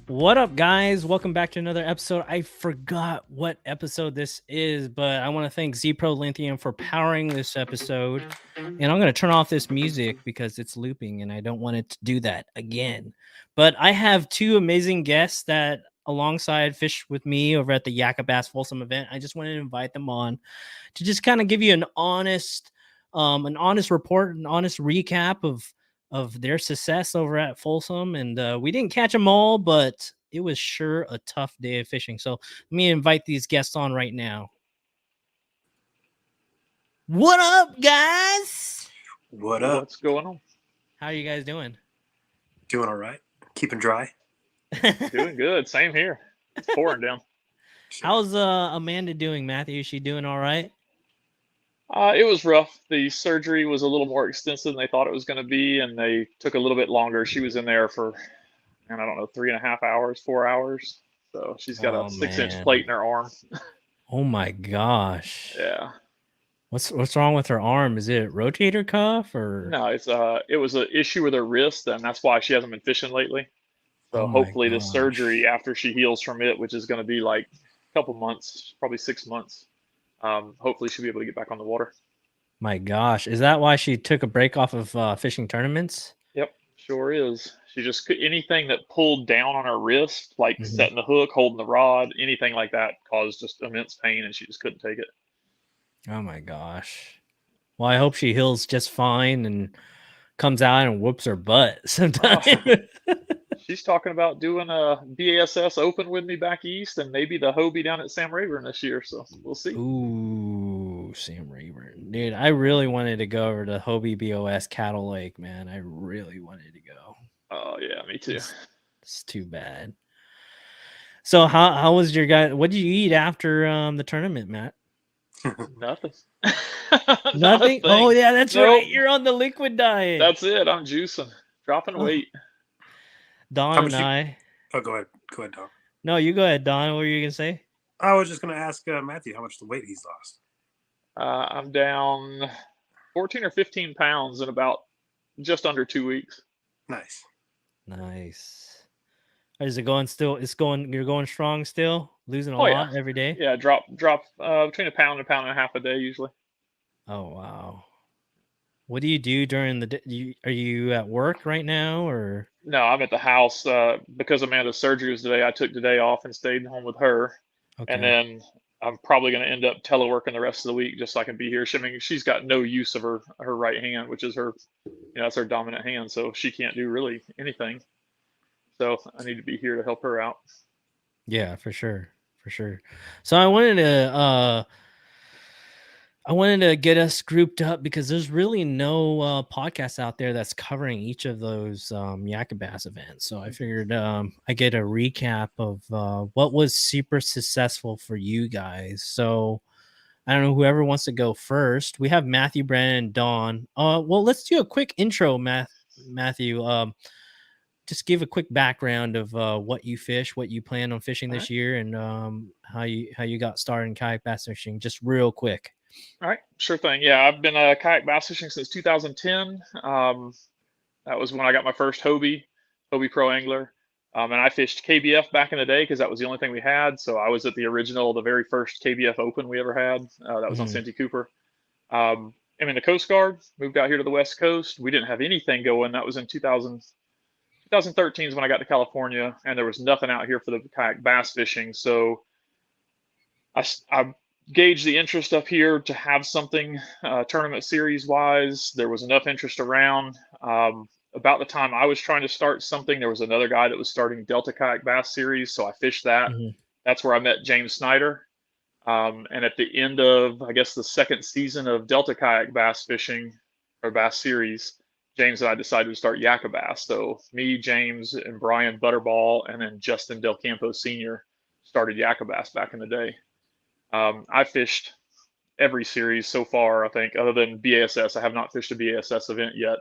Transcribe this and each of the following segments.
What up, guys? Welcome back to another episode. I forgot what episode this is, but I want to thank Z-Pro Lithium for powering this episode. And I'm going to turn off this music because it's looping and I don't want it to do that again. But I have two amazing guests that alongside fish with me over at the Yak-a-bass Folsom event. I just wanted to invite them on to just kind of give you an honest report, an honest recap of their success over at Folsom. And we didn't catch them all, but it was sure a tough day of fishing. So let me invite these guests on right now. What up, guys? What up? What's going on? How are you guys doing? Doing all right. Keeping dry. Doing good. Same here. It's pouring down. How's Amanda doing, Matthew? Is she doing all right? It was rough. The surgery was a little more extensive than they thought it was going to be, and they took a little bit longer. She was in there for, I don't know, 3.5 hours, 4 hours. So she's got a 6-inch plate in her arm. Oh my gosh. Yeah. What's wrong with her arm? Is it rotator cuff or? No, it was an issue with her wrist, and that's why she hasn't been fishing lately. So hopefully the surgery after she heals from it, which is going to be like a couple months, probably 6 months. Hopefully she'll be able to get back on the water. My gosh, is that why she took a break off of fishing tournaments? Yep, sure is. She just anything that pulled down on her wrist, like setting the hook, holding the rod, anything like that caused just immense pain, and she just couldn't take it. Oh my gosh. Well, I hope she heals just fine and comes out and whoops her butt sometime. She's talking about doing a BASS Open with me back east, and maybe the Hobie down at Sam Rayburn this year. So we'll see. Ooh, Sam Rayburn, dude! I really wanted to go over to Hobie BOS Cattle Lake, man. I really wanted to go. Oh yeah, me too. It's too bad. So how was your guy? What did you eat after the tournament, Matt? Nothing. Nothing. Oh yeah, that's right. You're on the liquid diet. That's it. I'm juicing, dropping weight. Don and I. Oh, go ahead, Don. No, you go ahead, Don. What were you gonna say? I was just gonna ask Matthew how much the weight he's lost. I'm down 14 or 15 pounds in about just under 2 weeks. Nice. Is it going still? You're going strong still? Losing a lot every day? Yeah, drop between a pound and a half a day usually. Oh wow. What do you do during the day? Are you at work right now or? No, I'm at the house because Amanda's surgery was today. I took today off and stayed home with her. Okay. And then I'm probably going to end up teleworking the rest of the week just so I can be here. I mean, she's got no use of her right hand, which is her, that's her dominant hand. So she can't do really anything. So I need to be here to help her out. Yeah, for sure. So I wanted to get us grouped up because there's really no podcast out there that's covering each of those Yak-a-bass events. So I figured I get a recap of what was super successful for you guys. So I don't know, whoever wants to go first. We have Matthew, Brannon, Don. Well, let's do a quick intro, Matthew. Just give a quick background of what you fish, what you plan on fishing this year, and how you got started in kayak bass fishing. Just real quick. All right, sure thing. Yeah, I've been kayak bass fishing since 2010. That was when I got my first Hobie Pro Angler. And I fished KBF back in the day because that was the only thing we had. So I was at the very first KBF Open we ever had. That was on Santee Cooper. I'm in the Coast Guard, moved out here to the West Coast. We didn't have anything going. That was in 2013 is when I got to California, and there was nothing out here for the kayak bass fishing. So I gauged the interest up here to have something tournament series wise. There was enough interest around. About the time I was trying to start something, there was another guy that was starting Delta Kayak Bass Series, so I fished that. That's where I met James Snyder. And at the end of, I guess, the second season of Delta Kayak Bass Fishing or Bass Series, James and I decided to start Yakabass. So me, James, and Brian Butterball, and then Justin Del Campo Sr. started Yakabass back in the day. I fished every series so far, I think, other than BASS. I have not fished a BASS event yet.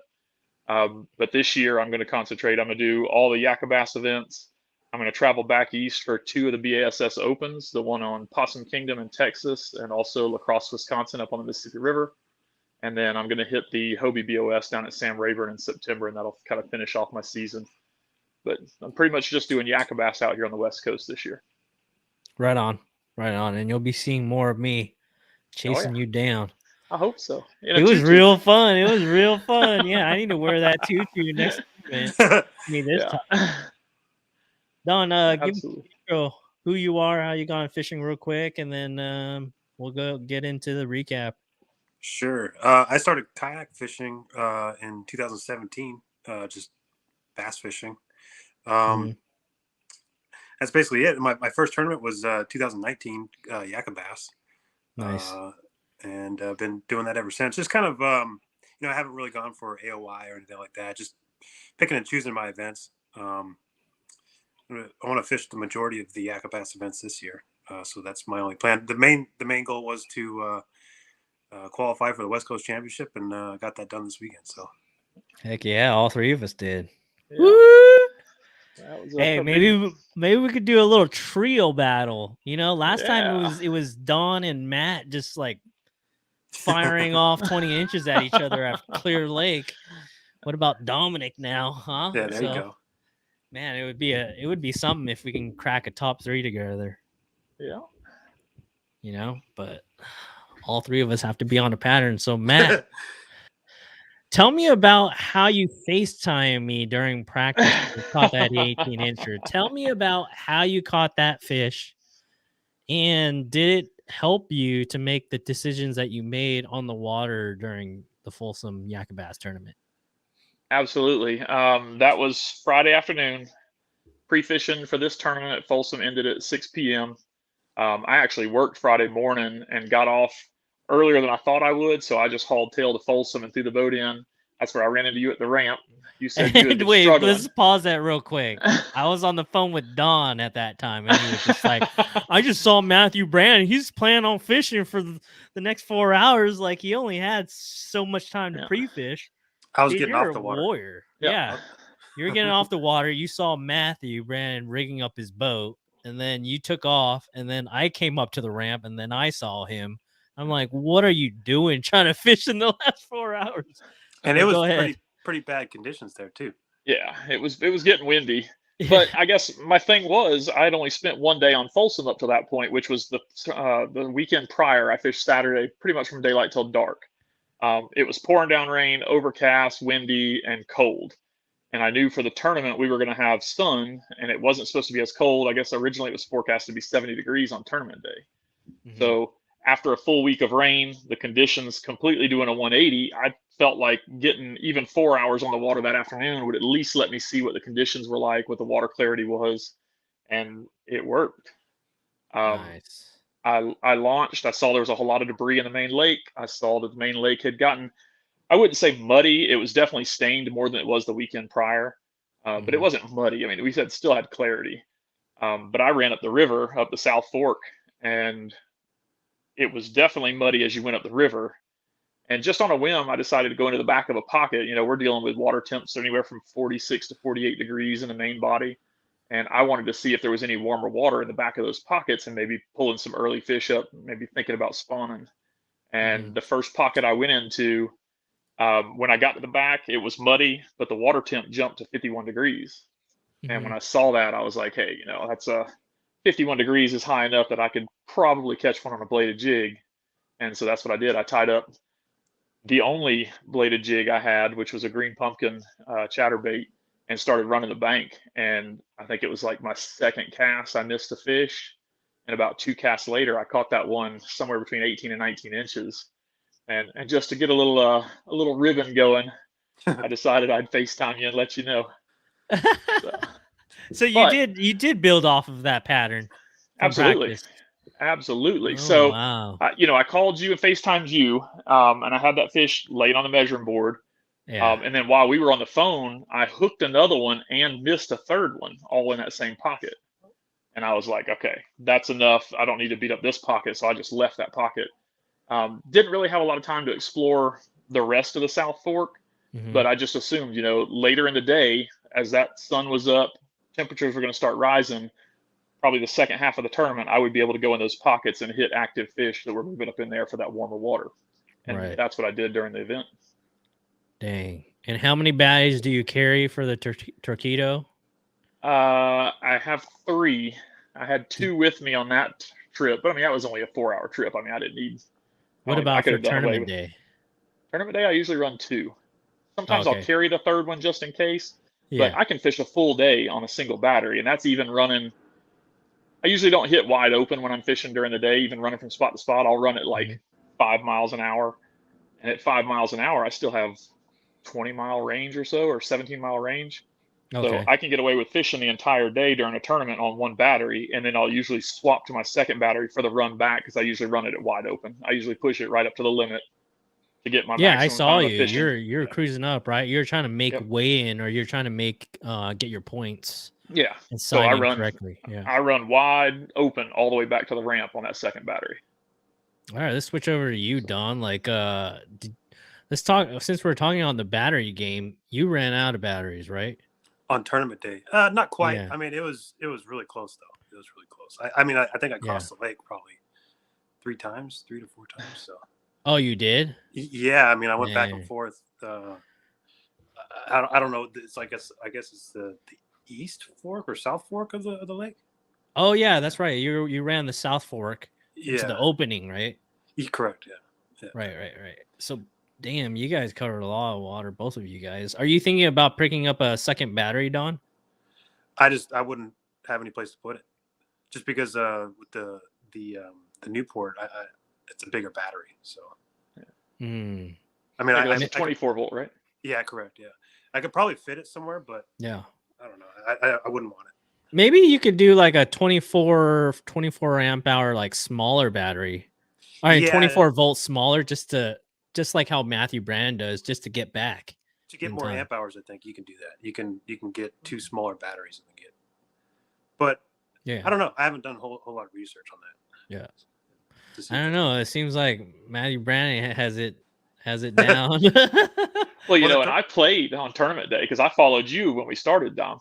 But this year I'm going to concentrate. I'm going to do all the Yakabass events. I'm going to travel back east for 2 of the BASS Opens, the one on Possum Kingdom in Texas, and also La Crosse, Wisconsin, up on the Mississippi River. And then I'm going to hit the Hobie BOS down at Sam Rayburn in September, and that'll kind of finish off my season. But I'm pretty much just doing Yakabass out here on the West Coast this year. Right on. And you'll be seeing more of me chasing you down. I hope so. It was real fun. Yeah, I need to wear that tutu next event. I mean, this time. Don, give me an intro, who you are, how you gone fishing real quick, and then we'll go get into the recap. Sure. I started kayak fishing in 2017, just bass fishing. That's basically it. My first tournament was 2019 Yak-a-bass. Nice. And I've been doing that ever since. Just kind of, I haven't really gone for AOI or anything like that. Just picking and choosing my events. I want to fish the majority of the Yakabass events this year. So that's my only plan. The main goal was to qualify for the West Coast Championship, and got that done this weekend. So, heck yeah, all three of us did. Yeah. Woo! Hey, maybe we could do a little trio battle. Last time it was Don and Matt just like firing off 20 inches at each other at Clear Lake. What about Dominic now, huh? Yeah, there you go. Man, it would be something if we can crack a top 3 together. Yeah. But all three of us have to be on a pattern. So Matt, tell me about how you FaceTime me during practice when you caught that 18-incher. Tell me about how you caught that fish, and did it help you to make the decisions that you made on the water during the Folsom Yakabass tournament? Absolutely. That was Friday afternoon. Pre-fishing for this tournament at Folsom ended at 6 p.m. I actually worked Friday morning and got off earlier than I thought I would, so I just hauled tail to Folsom and threw the boat in. That's where I ran into you at the ramp. You said you had been Wait, struggling. let's pause that real quick. I was on the phone with Don at that time, and he was just like, I just saw Matthew Brannon. He's planning on fishing for the next 4 hours. Like, he only had so much time to pre-fish. I was getting off the water. Warrior. Yeah. You're getting off the water. You saw Matthew Brannon rigging up his boat, and then you took off, and then I came up to the ramp, and then I saw him. I'm like, what are you doing trying to fish in the last 4 hours? And it was pretty bad conditions there too. Yeah, it was getting windy. But I guess my thing was I'd only spent 1 day on Folsom up to that point, which was the weekend prior. I fished Saturday pretty much from daylight till dark. It was pouring down rain, overcast, windy, and cold. And I knew for the tournament we were going to have sun, and it wasn't supposed to be as cold. I guess originally it was forecast to be 70 degrees on tournament day. So after a full week of rain, the conditions completely doing a 180, I felt like getting even 4 hours on the water that afternoon would at least let me see what the conditions were like, what the water clarity was, and it worked. Nice. I launched. I saw there was a whole lot of debris in the main lake. I saw that the main lake had gotten, I wouldn't say muddy. It was definitely stained more than it was the weekend prior, but it wasn't muddy. I mean, we still had clarity. But I ran up the river, up the South Fork, and it was definitely muddy as you went up the river. And just on a whim, I decided to go into the back of a pocket. We're dealing with water temps anywhere from 46 to 48 degrees in the main body. And I wanted to see if there was any warmer water in the back of those pockets and maybe pulling some early fish up, maybe thinking about spawning. And the first pocket I went into, when I got to the back, it was muddy, but the water temp jumped to 51 degrees. And when I saw that, I was like, hey, that's 51 degrees is high enough that I could probably catch one on a bladed jig. And so that's what I did. I tied up the only bladed jig I had, which was a green pumpkin chatterbait, and started running the bank. And I think it was like my second cast, I missed a fish. And about 2 casts later, I caught that one somewhere between 18 and 19 inches. And just to get a little ribbon going, I decided I'd FaceTime you and let you know. So you did build off of that pattern. Absolutely. Oh, So, wow. I called you and FaceTimed you, and I had that fish laid on the measuring board. Yeah. And then while we were on the phone, I hooked another one and missed a third one, all in that same pocket. And I was like, okay, that's enough. I don't need to beat up this pocket. So I just left that pocket. Didn't really have a lot of time to explore the rest of the South Fork, but I just assumed, later in the day, as that sun was up, temperatures were going to start rising, probably the second half of the tournament, I would be able to go in those pockets and hit active fish that were moving up in there for that warmer water. And Right. that's what I did during the event. Dang. And how many batteries do you carry for the Torquedo? I have 3. I had 2 with me on that trip, but I mean that was only a 4-hour trip. I mean I didn't need. What I about could for have done away tournament with day? tournament day. I usually run 2. Oh, Sometimes I'll okay. carry the third one just in case, but Yeah. I can fish a full day on a single battery, and that's even running. I usually don't hit wide open when I'm fishing during the day, even running from spot to spot. I'll run at like Mhm. 5 miles an hour, and at 5 miles an hour, I still have 20-mile range or so, or 17-mile range. So Okay. I can get away with fishing the entire day during a tournament on one battery, and then I'll usually swap to my second battery for the run back because I usually run it at wide open. I usually push it right up to the limit to get my Yeah, I maximum saw time of you. fishing. You're cruising up, right? You're trying to make Yep. weigh in, or you're trying to make get your points Yeah. and So sign in correctly. Yeah. I run wide open all the way back to the ramp on that second battery. All right, let's switch over to you, Don. Like, let's talk. Since we're talking on the battery game, you ran out of batteries, right? On tournament day. Not quite. Yeah. I mean, it was really close though. It was really close. I mean, I think I Yeah. crossed the lake probably 3 times, 3 to 4 times. So Oh, you did? yeah, I mean, I went back and Man. forth. I don't know. It's I guess it's the east fork or south fork of the lake. Oh yeah, that's right. You ran the South Fork into the Yeah, opening, right? correct. Yeah. Right. So, damn, you guys covered a lot of water, both of you guys. Are you thinking about picking up a second battery, Don? I wouldn't have any place to put it, just because with the Newport, it's a bigger battery. So Hmm. I mean, Maybe that's a 24 volt, right? yeah, correct. Yeah, I could probably fit it somewhere, but Yeah. I don't know. I wouldn't want it. Maybe you could do like a 24 amp hour, like smaller battery. All right, Yeah, 24-volt smaller, just like how Matthew Brand does, just to get back to get in more time. amp hours, I think you can do that. You can get 2 smaller batteries in the kit. But Yeah. I don't know. I haven't done a whole lot of research on that. Yeah. To see I if don't there's- know. It seems like Matthew Brand has it down. Well, you Well, know, and I played on tournament day because I followed you when we started, Dom.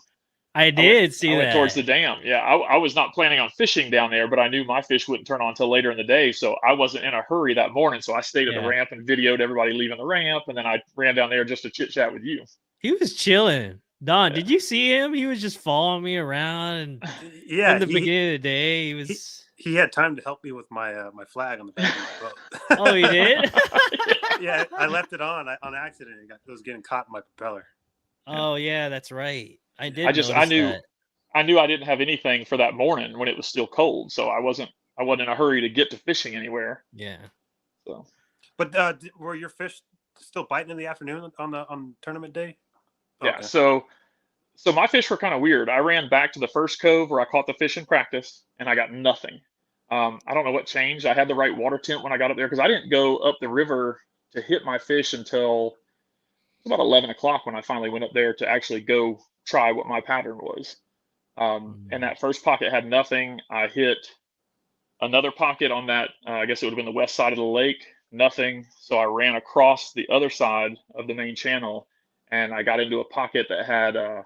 I did see I went towards the that. dam. Yeah, I was not planning on fishing down there, but I knew my fish wouldn't turn on until later in the day, so I wasn't in a hurry that morning. So I stayed at the Yeah. ramp and videoed everybody leaving the ramp, and then I ran down there just to chit chat with you. He was chilling. Don, Yeah. did you see him? He was just following me around. And Yeah, in the beginning of the day, he was. he had time to help me with my my flag on the back of my boat. Oh, he did? Yeah, I left it on accident. It was getting caught in my propeller. Oh, yeah, that's right. I did I notice knew that. I knew I didn't have anything for that morning when it was still cold, so I wasn't in a hurry to get to fishing anywhere. Yeah. So But were your fish still biting in the afternoon on tournament day? yeah, Okay. so my fish were kind of weird. I ran back to the first cove where I caught the fish in practice, and I got nothing. I don't know what changed. I had the right water temp when I got up there because I didn't go up the river to hit my fish until about 11 o'clock when I finally went up there to actually go try what my pattern was. And that first pocket had nothing. I hit another pocket on that, I guess it would have been the west side of the lake, nothing. So I ran across the other side of the main channel and I got into a pocket that had a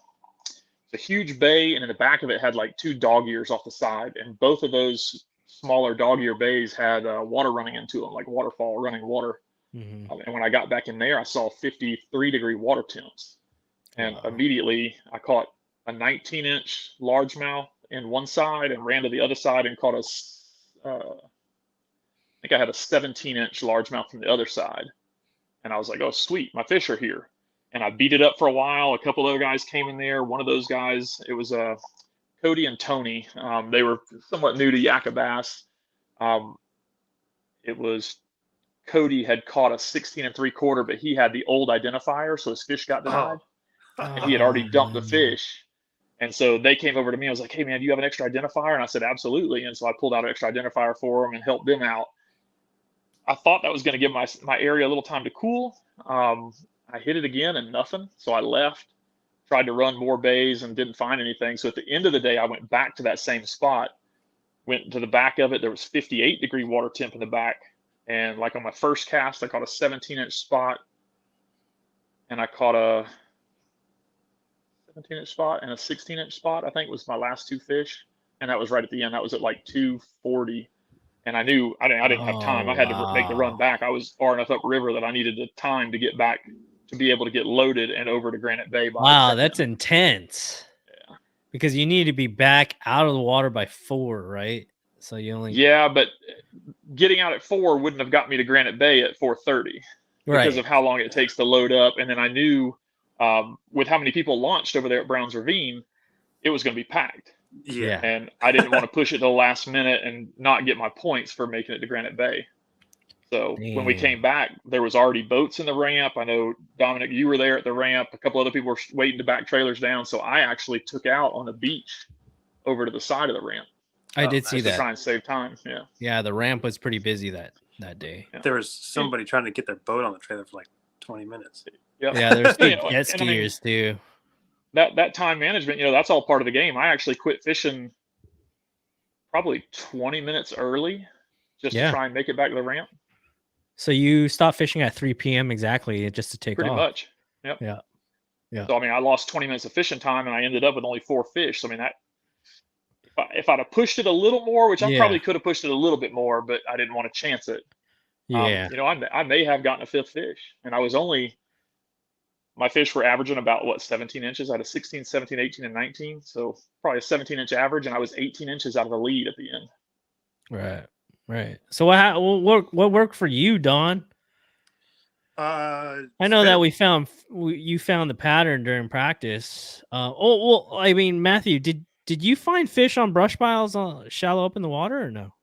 huge bay, and in the back of it had like 2 dog ears off the side. And both of those smaller dog ear bays had water running into them, like waterfall running water. Mhm. And when I got back in there, I saw 53-degree water temps. And Wow. immediately I caught a 19-inch largemouth in one side and ran to the other side and caught I think I had a 17-inch largemouth from the other side. And I was like, oh, sweet, my fish are here. And I beat it up for a while. A couple other guys came in there. One of those guys, it was Cody and Tony. They were somewhat new to Yakabass. It was Cody had caught a 16 3/4, but he had the old identifier, so his fish got denied. And he had already dumped the fish. And so they came over to me. I was like, hey, man, do you have an extra identifier? And I said, absolutely. And so I pulled out an extra identifier for them and helped them out. I thought that was going to give my area a little time to cool. I hit it again and nothing. So I left, tried to run more bays and didn't find anything. So at the end of the day, I went back to that same spot, went to the back of it. There was 58-degree water temp in the back. And like on my first cast, I caught a 17-inch spot and I caught a 17-inch spot and a 16-inch spot, I think was my last 2 fish. And that was right at the end. That was at like 2:40. And I knew I didn't have time. I Oh, had to make the run wow. back. I was far enough upriver that I needed the time to get back to be able to get loaded and over to Granite Bay by Wow, that's check-in. intense. Yeah. Because you need to be back out of the water by 4, right? So you only Yeah, but getting out at 4 wouldn't have got me to Granite Bay at 4:30 because right. of how long it takes to load up. And then I knew with how many people launched over there at Browns Ravine, it was going to be packed. Yeah. And I didn't want to push it to the last minute and not get my points for making it to Granite Bay. So when we Damn. came back, there was already boats in the ramp. I know, Dominic, you were there at the ramp. A couple other people were waiting to back trailers down. So I actually took out on the beach over to the side of the ramp I did see just to that. try and save time. Yeah. Yeah, the ramp was pretty busy that day. Yeah. There was somebody trying to get their boat on the trailer for like 20 minutes. Yep. Yeah, there's You good know, jet and I mean, skiers too. that time management, that's all part of the game. I actually quit fishing probably 20 minutes early just to Yeah. try and make it back to the ramp. So you stopped fishing at 3 p.m. exactly just to take Pretty off. much. Yep. Yeah. Yeah. So I mean, I lost 20 minutes of fishing time, and I ended up with only 4 fish. So I mean, that if I'd have pushed it a little more, which I Yeah. probably could have pushed it a little bit more, but I didn't want to chance it. Yeah. I may have gotten a 5th fish, and I was only my fish were averaging about 17 inches. I had a 16, 17, 18, and 19, so probably a 17-inch average, and I was 18 inches out of the lead at the end. Right. Right. So what worked for you, Don? I know that you found the pattern during practice. I mean, Matthew, did you find fish on brush piles shallow up in the water or no?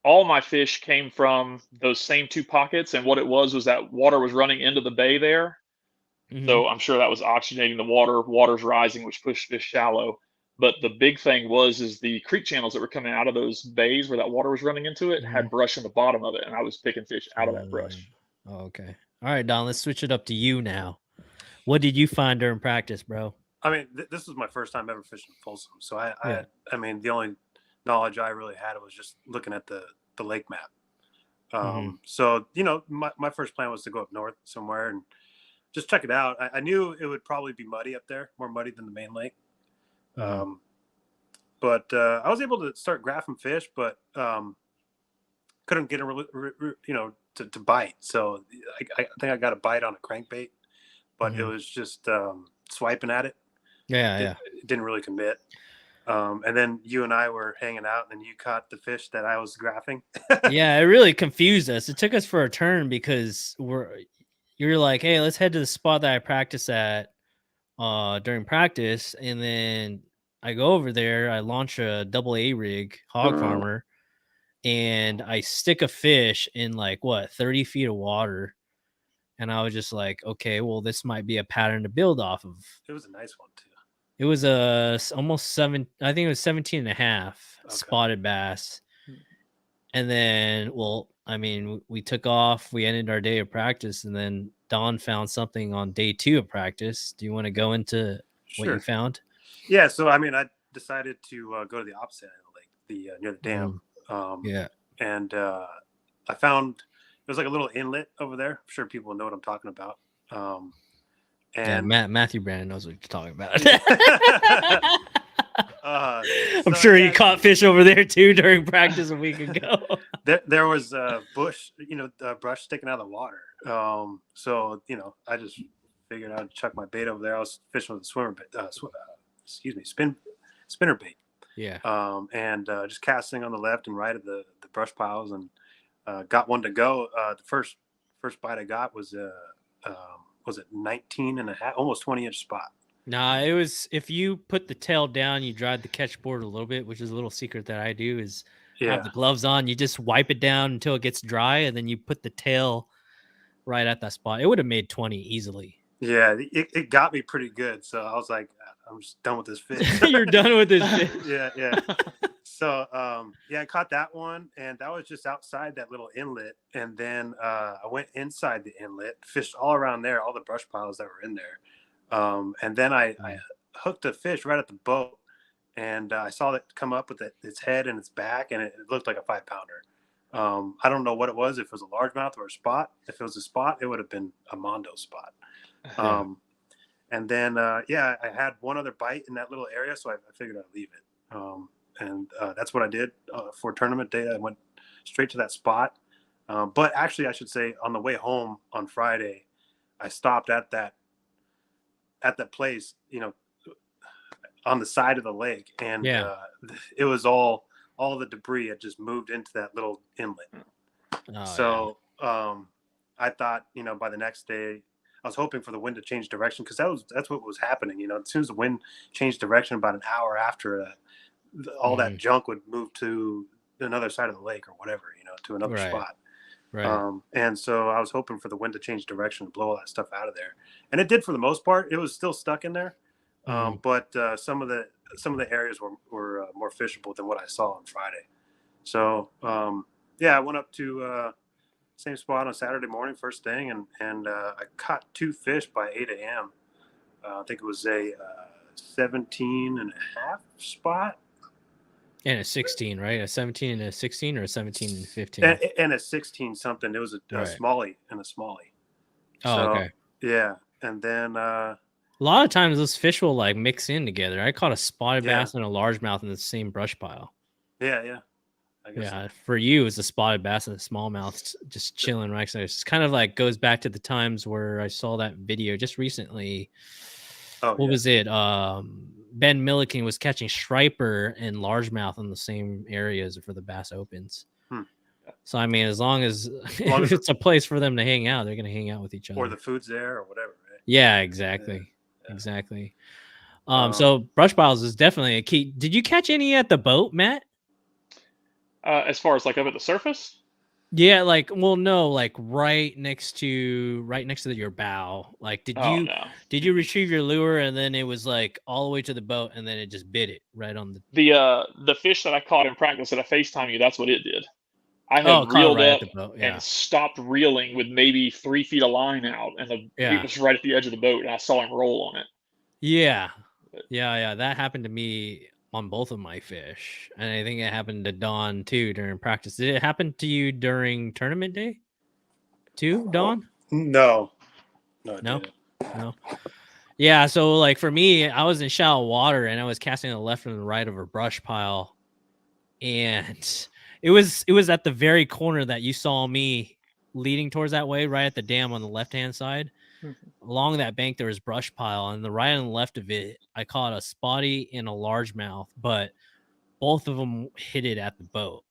All my fish came from those same 2 pockets, and what it was that water was running into the bay there. Mhm. So I'm sure that was oxygenating the water. Water's rising, which pushed fish shallow. But the big thing is the creek channels that were coming out of those bays where that water was running into it had brush in the bottom of it, and I was picking fish out of that brush. Oh, okay. All right, Don, let's switch it up to you now. What did you find during practice, bro? I mean, this was my first time ever fishing Folsom. So I mean, the only knowledge I really had was just looking at the lake map. So, my first plan was to go up north somewhere and just check it out. I knew it would probably be muddy up there, more muddy than the main lake. But I was able to start graphing fish, but couldn't get them, to bite. So I think I got a bite on a crankbait, but it was just swiping at it. Yeah. It didn't really commit. And then you and I were hanging out, and you caught the fish that I was graphing. Yeah, it really confused us. It took us for a turn because you're like, hey, let's head to the spot that I practice at during practice, and then I go over there, I launch a double A rig hog farmer, and I stick a fish in 30 feet of water. And I was just like, okay, well, this might be a pattern to build off of. It was a nice one too. It was almost 7, I think it was 17 and a half spotted bass. And then, I mean, we took off, we ended our day of practice, and then Don found something on day 2 of practice. Do you want to go into what you found? Yeah. So, I mean, I decided to go to the opposite end of the lake, near the dam. And I found, it was like a little inlet over there. I'm sure people know what I'm talking about. And Matthew Brannon knows what you're talking about. I'm so, sure he caught fish over there too during practice a week ago. There was a bush, brush sticking out of the water. So, I just figured I'd chuck my bait over there. I was fishing with a swimmer bait, spinner bait. Yeah. And just casting on the left and right of the brush piles, and got one to go. The first bite I got was it 19 and a half, almost 20-inch spot. Nah, it was, if you put the tail down, you drive the catch board a little bit, which is a little secret that I do, is have the gloves on. You just wipe it down until it gets dry, and then you put the tail right at that spot. It would have made 20 easily. Yeah, it got me pretty good. So I was like, I'm just done with this fish. You're done with this fish. Yeah. So, I caught that one, and that was just outside that little inlet. And then I went inside the inlet, fished all around there, all the brush piles that were in there. And then I hooked a fish right at the boat, and I saw it come up with its head and its back, and it looked like a 5-pounder. I don't know what it was, if it was a largemouth or a spot. If it was a spot, it would have been a Mondo spot. And then, yeah, I had one other bite in that little area, so I figured I'd leave it. And that's what I did for tournament day. I went straight to that spot. But actually, I should say, on the way home on Friday, I stopped at that place, on the side of the lake, and Yeah. it was all the debris had just moved into that little inlet. Oh, yeah. So I thought, by the next day, I was hoping for the wind to change direction, because that's what was happening. As soon as the wind changed direction, about an hour after, all that junk would move to another side of the lake or whatever, to another Right. spot. Right. And so I was hoping for the wind to change direction and blow all that stuff out of there, and it did for the most part. It was still stuck in there, but some of the areas were more fishable than what I saw on Friday. So yeah, I went up to same spot on Saturday morning, first thing, and I caught 2 fish by 8 a.m. I think it was a 17 and a half spot. And a 16, right? A 17 and a 16, or a 17 and 15? And a 16 something. It was a smallie and a smallie. Oh, So, okay. yeah. And then a lot of times those fish will like mix in together. I caught a spotted bass and a largemouth in the same brush pile. Yeah. I guess yeah. For you, it's a spotted bass and a smallmouth just chilling right there. It's kind of like goes back to the times where I saw that video just recently. Oh, what was it? Ben Milliken was catching striper and largemouth in the same areas for the Bass Opens. So I mean, as long as it's a place for them to hang out, they're going to hang out with each other, or the food's there or whatever. Right? Yeah, exactly. Yeah. Exactly. So brush piles is definitely a key. Did you catch any at the boat, Matt? As far as like up at the surface? Yeah, like, well, no, like right next to your bow. Like, did you retrieve your lure and then it was like all the way to the boat and then it just bit it right on the fish that I caught in practice that I FaceTime you? That's what it did. I had reeled right up at the boat, and stopped reeling with maybe 3 feet of line out, and it was right at the edge of the boat, and I saw him roll on it. Yeah, that happened to me on both of my fish, and I think it happened to Don too during practice. Did it happen to you during tournament day too, Don? No. Yeah, so like for me, I was in shallow water and I was casting to the left and the right of a brush pile, and it was at the very corner that you saw me leading towards that way, right at the dam on the left hand side. Along that bank there was brush pile, and the right and the left of it I caught a spotty and a largemouth, but both of them hit it at the boat.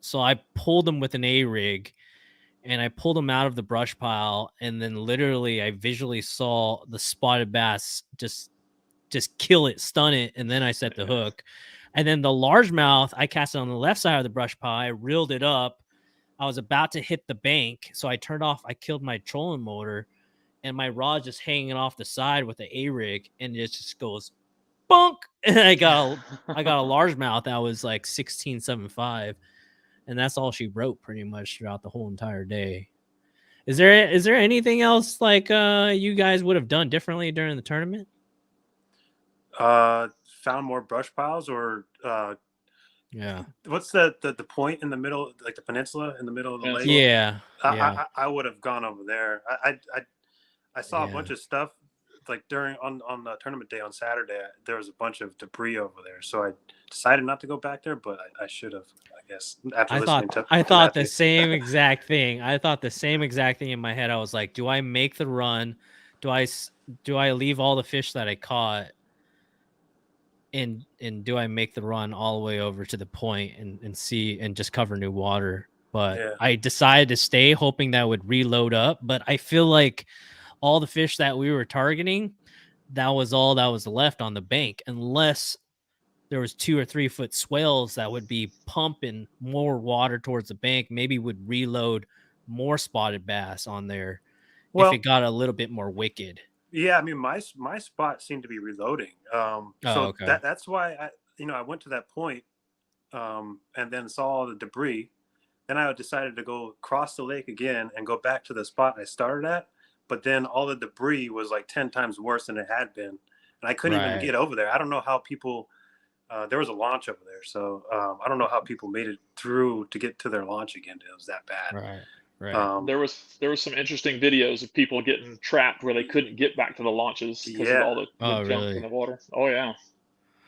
So I pulled them with an A-rig and I pulled them out of the brush pile, and then literally I visually saw the spotted bass just kill it, stun it, and then I set the hook. And then the largemouth, I cast it on the left side of the brush pile. I reeled it up. I was about to hit the bank, so I turned off. I killed my trolling motor, and my rod just hanging off the side with the A-rig, and it just goes bonk. And I got a largemouth that was like 16.75, and that's all she wrote pretty much throughout the whole entire day. Is there anything else like you guys would have done differently during the tournament? Found more brush piles, or yeah. What's the point in the middle, like the peninsula in the middle of the lake? Yeah. I would have gone over there. I saw a bunch of stuff like on the tournament day on Saturday. There was a bunch of debris over there, so I decided not to go back there, but I should have, I guess, after listening to I thought the same exact thing. I thought the same exact thing in my head. I was like, do I make the run? Do I leave all the fish that I caught? And do I make the run all the way over to the point and see and just cover new water? But I decided to stay, hoping that I would reload up. But I feel like all the fish that we were targeting, that was all that was left on the bank, unless there was 2 or 3 foot swales that would be pumping more water towards the bank. Maybe would reload more spotted bass on there if it got a little bit more wicked. Yeah, I mean, my spot seemed to be reloading. So that's why I went to that point, and then saw all the debris. Then I decided to go across the lake again and go back to the spot I started at. But then all the debris was like 10 times worse than it had been, and I couldn't even get over there. I don't know how people. There was a launch over there, so I don't know how people made it through to get to their launch again. It was that bad. Right. Right. There was some interesting videos of people getting trapped where they couldn't get back to the launches because of Yeah. all the Oh, junk in really? the water. Oh yeah.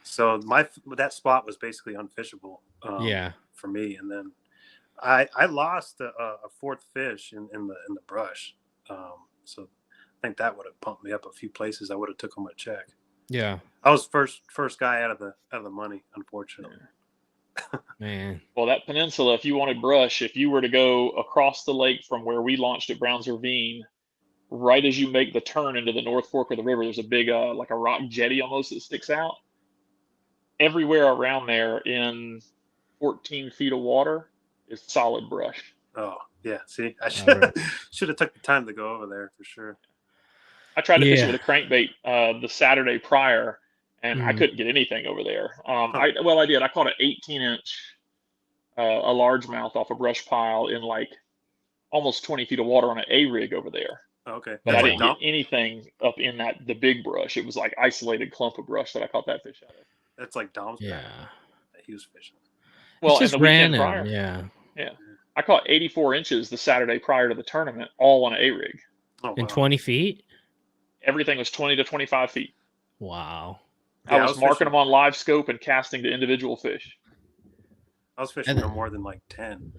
So that spot was basically unfishable Yeah. for me, and then I lost a fourth fish in the brush. So I think that would have pumped me up a few places. I would have took him a check. Yeah. I was first guy out of the money, unfortunately. Man. Well, that peninsula, if you wanted brush, if you were to go across the lake from where we launched at Browns Ravine, right as you make the turn into the North Fork of the river, there's a big, like a rock jetty almost that sticks out. Everywhere around there in 14 feet of water is solid brush. Oh yeah, see, I Really? should have took the time to go over there for sure. I tried to fish it Yeah. with a crankbait the Saturday prior, and I Mhm. couldn't get anything over there. Huh. I did. I caught an 18-inch a largemouth off a brush pile in like almost 20 feet of water on an A rig over there. Okay, But that's I Yeah. like didn't get anything up in the big brush. It was like isolated clump of brush that I caught that fish out of. that's like Dom's pattern Yeah. that he was fishing. It's Well, and just the weekend random. prior, Yeah. yeah, I caught 84 inches the Saturday prior to the tournament, all on an A rig. Oh In wow. 20 feet? Everything was 20 to 25 feet. Wow. I Yeah, was marking fishing. them on live scope and casting to individual fish. I was fishing And- no more than like 10.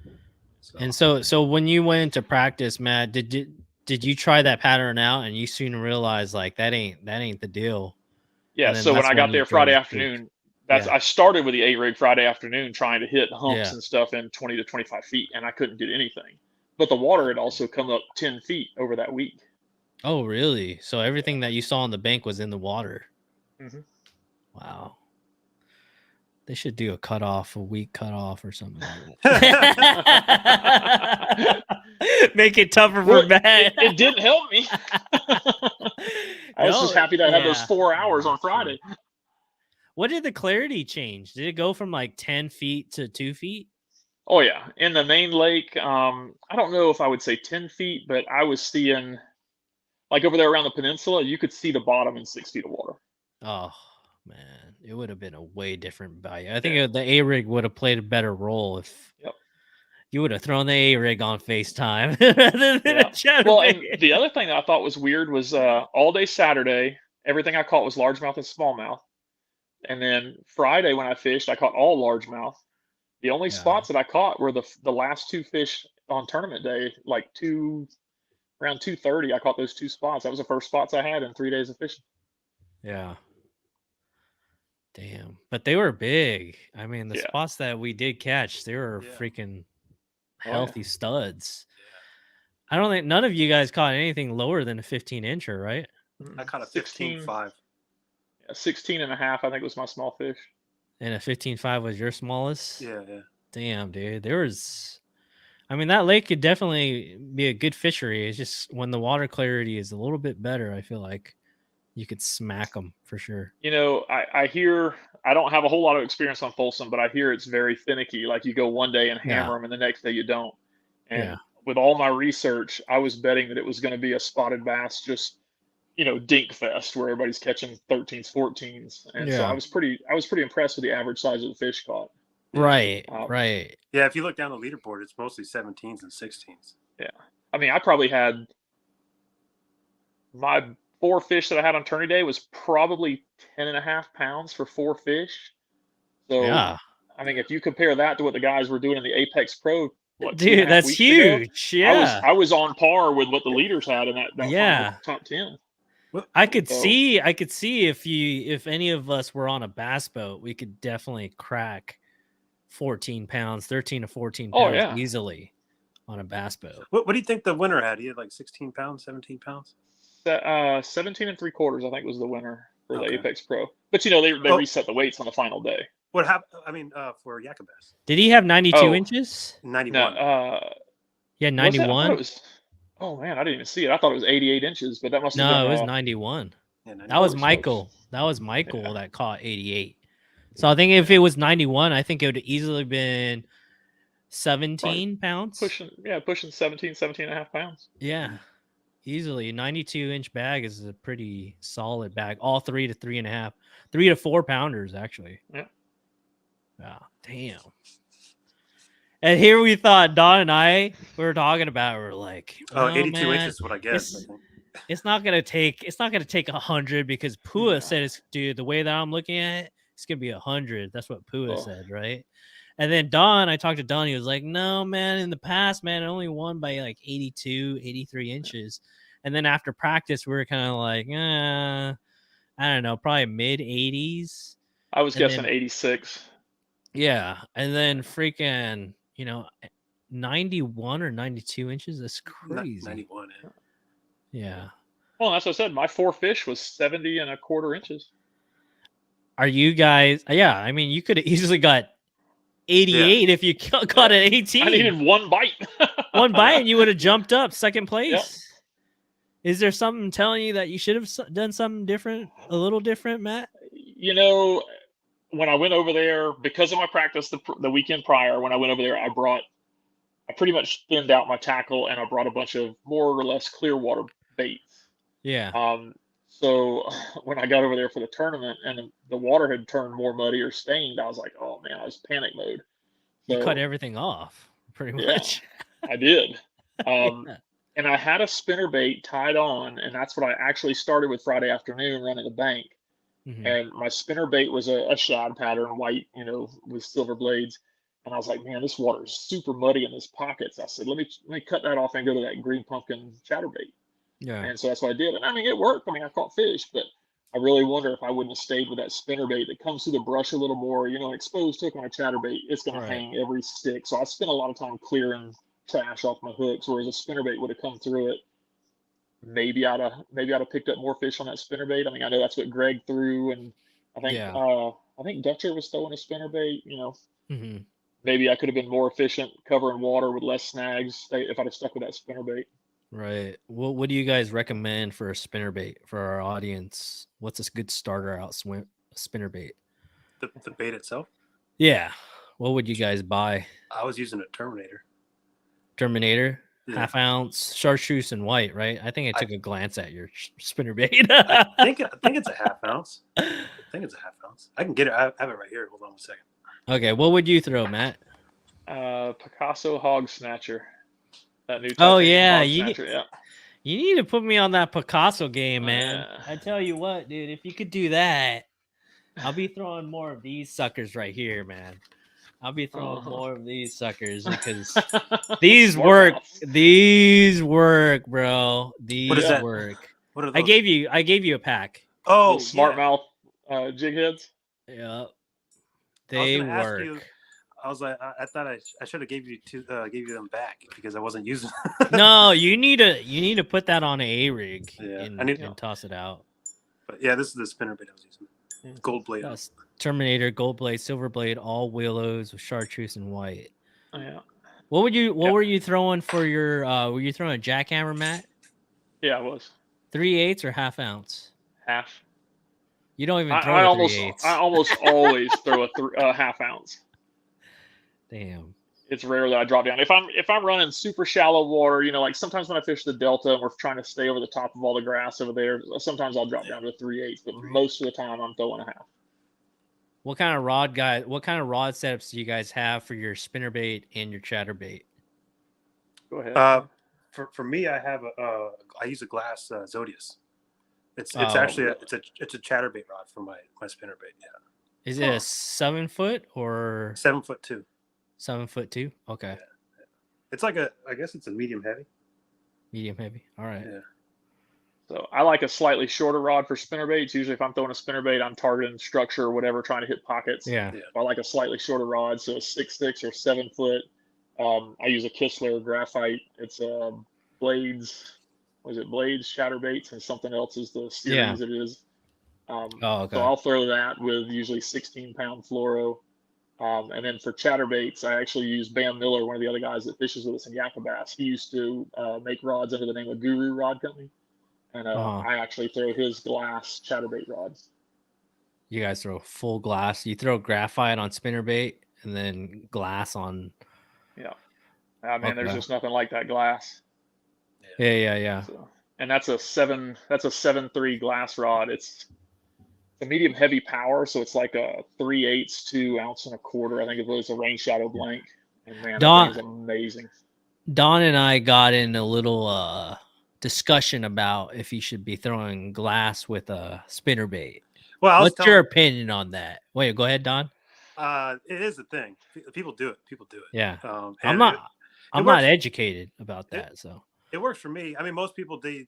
So. And so when you went into practice, Matt, did you try that pattern out and you soon realized like that ain't the deal? Yeah, And then so when that's I when got you there drove Friday the creek. afternoon, Yeah. I started with the A rig Friday afternoon trying to hit humps Yeah. and stuff in 20 to 25 feet, and I couldn't get anything. But the water had also come up 10 feet over that week. Oh, really? So everything that you saw on the bank was in the water. Mhm. Wow. They should do a week cutoff or something like Well, that. Make it tougher for Matt. it didn't help me. I was just happy that I had those 4 hours on Friday. What did the clarity change? Did it go from like 10 feet to 2 feet? Oh yeah, in the main lake, I don't know if I would say 10 feet, but I was seeing like over there around the peninsula, you could see the bottom in 6 feet of water. Oh, man. It would have been a way different value. I think Yeah. the A rig would have played a better role if Yep. you would have thrown the A rig on FaceTime rather than a Yeah. chat. Well, and the other thing that I thought was weird was all day Saturday, everything I caught was largemouth and smallmouth. And then Friday when I fished, I caught all largemouth. The only Yeah. spots that I caught were the last two fish on tournament day, like around 2:30. I caught those two spots. That was the first spots I had in 3 days of fishing. Yeah. Damn. But they were big. I mean, the Yeah. spots that we did catch, they were Yeah. freaking Oh, yeah. healthy studs. I don't think none of you guys caught anything lower than a 15-incher, right? I caught a 16, 15.5. 16 and a half, I think was my small fish. And a 15.5 was your smallest? Yeah, yeah. Damn, dude. I mean, that lake could definitely be a good fishery. It's just when the water clarity is a little bit better, I feel like you could smack them for sure. You know, I hear, I don't have a whole lot of experience on Folsom, but I hear it's very finicky. Like you go one day and hammer them, and the next day you don't. And Yeah. with all my research, I was betting that it was going to be a spotted bass, just dink fest where everybody's catching 13s, 14s, and so Yeah. I was pretty impressed with the average size of the fish caught. Right. Right. Yeah, if you look down the leaderboard, it's mostly 17s and 16s. Yeah, I mean, I probably had my 4 fish that I had on tourney day was probably 10.5 pounds for 4 fish. So Yeah. I mean, if you compare that to what the guys were doing in the Apex Pro, what, Dude, 2.5 that's weeks ago, huge. Yeah. I was on par with what the leaders had in that Yeah. final top 10. I could So- see if any of us were on a bass boat, we could definitely crack 14 pounds, 13 to 14 Oh, pounds yeah. easily on a bass boat. What do you think the winner had? He had like 16 pounds, 17 pounds? 17 3/4, I think, was the winner for the Okay. Apex Pro. But they Oh. reset the weights on the final day. What happened? I mean, for Yakabass, Did he have 92 Oh. inches? 91. No, Yeah, was it? I thought 91. it was. Oh man, I didn't even see it. I thought it was 88 inches, but that must have No, been. it was 91. Yeah, 91. That was so- Michael. That was Michael Yeah. that caught 88. So I think if it was 91, I think it would have easily been 17 pounds. pushing 17 and a half pounds. Yeah, easily. A 92-inch bag is a pretty solid bag. All 3 to 3.5, 3 to 4 pounders actually. Yeah. Wow, damn. And here we thought, Don and I, we were talking about it, we were like, Oh, well, 82 man, inches is what I guess. I it's, think. it's not gonna take 100 because Pua Yeah. said it's, dude, the way that I'm looking at it, it's gonna be 100. That's what Pua Oh. said, right? And then Don, I talked to Don, he was like, no, man, in the past, man, it only won by like 82, 83 inches. And then after practice, we were kind of like, I don't know, probably mid 80s. I was And guessing then 86. yeah, and then freaking, 91 or 92 inches. That's crazy. 91. Yeah. Well, that's what I said. My 4 fish was 70 and a quarter inches. Are you guys? Yeah, I mean, you could have easily got 88 if you caught an 18. I needed one bite. One bite, and you would have jumped up second place. Yep. Is there something telling you that you should have done something different, a little different, Matt? You know, when I went over there, because of my practice the weekend prior, when I went over there, I pretty much thinned out my tackle, and I brought a bunch of more or less clear water baits. Yeah. So when I got over there for the tournament and the water had turned more muddy or stained, I was like, oh man, I was panic mode. You So, cut everything off, pretty yeah, much. I did. And I had a spinnerbait tied on, and that's what I actually started with Friday afternoon running the bank. Mhm. And my spinnerbait was a shad pattern, white, with silver blades. And I was like, man, this water is super muddy in these pockets. I said, let me cut that off and go to that green pumpkin chatterbait. Yeah. And so that's what I did. And I mean, it worked. I mean, I caught fish, but I really wonder if I wouldn't have stayed with that spinnerbait that comes through the brush a little more. An exposed hook on a chatterbait, it's going to hang every stick. So I spent a lot of time clearing trash off my hooks, whereas a spinnerbait would have come through it. Maybe I'd have picked up more fish on that spinnerbait. I mean, I know that's what Greg threw, and I think Dutcher was throwing a spinnerbait. Mm-hmm. Maybe I could have been more efficient covering water with less snags if I'd have stuck with that spinnerbait. Right. What do you guys recommend for a spinnerbait for our audience? What's a good starter out spinnerbait? The bait itself? Yeah. What would you guys buy? I was using a Terminator. Terminator? Yeah. Half ounce, chartreuse and white, right? I think I took a glance at your spinnerbait. I think it's a half ounce. I can get it. I have it right here. Hold on a second. Okay. What would you throw, Matt? Picasso Hog Snatcher. That new Oh yeah, you need to put me on that Picasso game, man. Yeah. I tell you what, dude, if you could do that, I'll be throwing more of these suckers right here, man. I'll be throwing more of these suckers because these work. These work, bro. These work. What are those? I gave you a pack. Oh, smart mouth jig heads. Yeah, they work. I was like, I thought I should have gave you them back because I wasn't using them. No, you need to put that on a rig and toss it out. But yeah, this is the spinnerbait I was using. Gold blade. Terminator, gold blade, silver blade, all willows with chartreuse and white. Oh, yeah. What were you throwing for your were you throwing a jackhammer, Matt? Yeah, I was. 3/8 or half ounce? Half. You don't even throw a 3/8. I almost always throw a half ounce. Damn. It's rare that I drop down. If I'm running super shallow water, like sometimes when I fish the Delta and we're trying to stay over the top of all the grass over there, sometimes I'll drop down to 3/8, but most of the time I'm throwing a half. What kind of rod setups do you guys have for your spinnerbait and your chatterbait? Go ahead. For me, I have I use a glass Zodius. It's actually a chatterbait rod for my spinnerbait. Yeah. Is it a 7 foot or 7'2"? 7'2". Okay. Yeah. It's like I guess it's a medium heavy. Medium heavy. All right. Yeah. So I like a slightly shorter rod for spinnerbaits. Usually if I'm throwing a spinnerbait, I'm targeting structure or whatever, trying to hit pockets. Yeah. I like a slightly shorter rod. So a 6'6" or 7 foot. I use a Kistler graphite. It's Blades. Was it Blades, Chatterbaits, and something else is the series it is. Okay. So I'll throw that with usually 16-pound fluoro. And then for chatterbaits, I actually use Bam Miller, one of the other guys that fishes with us in Yakabass. He used to make rods under the name of Guru Rod Company. And I actually throw his glass chatterbait rods. You guys throw full glass. You throw graphite on spinnerbait and then glass on. Yeah. There's just nothing like that glass. Yeah. So, and that's a 7.3 glass rod. It's a medium heavy power, so it's like a 3/8 to 1.25 ounces. I think it was a rain shadow blank. And man, that Don, thing's amazing. Don and I got in a little discussion about if you should be throwing glass with a spinnerbait. Well, What's your opinion on that? Wait, go ahead, Don. it is a thing. People do it. Yeah, And I'm not works. educated about that, so it works for me. I mean, most people they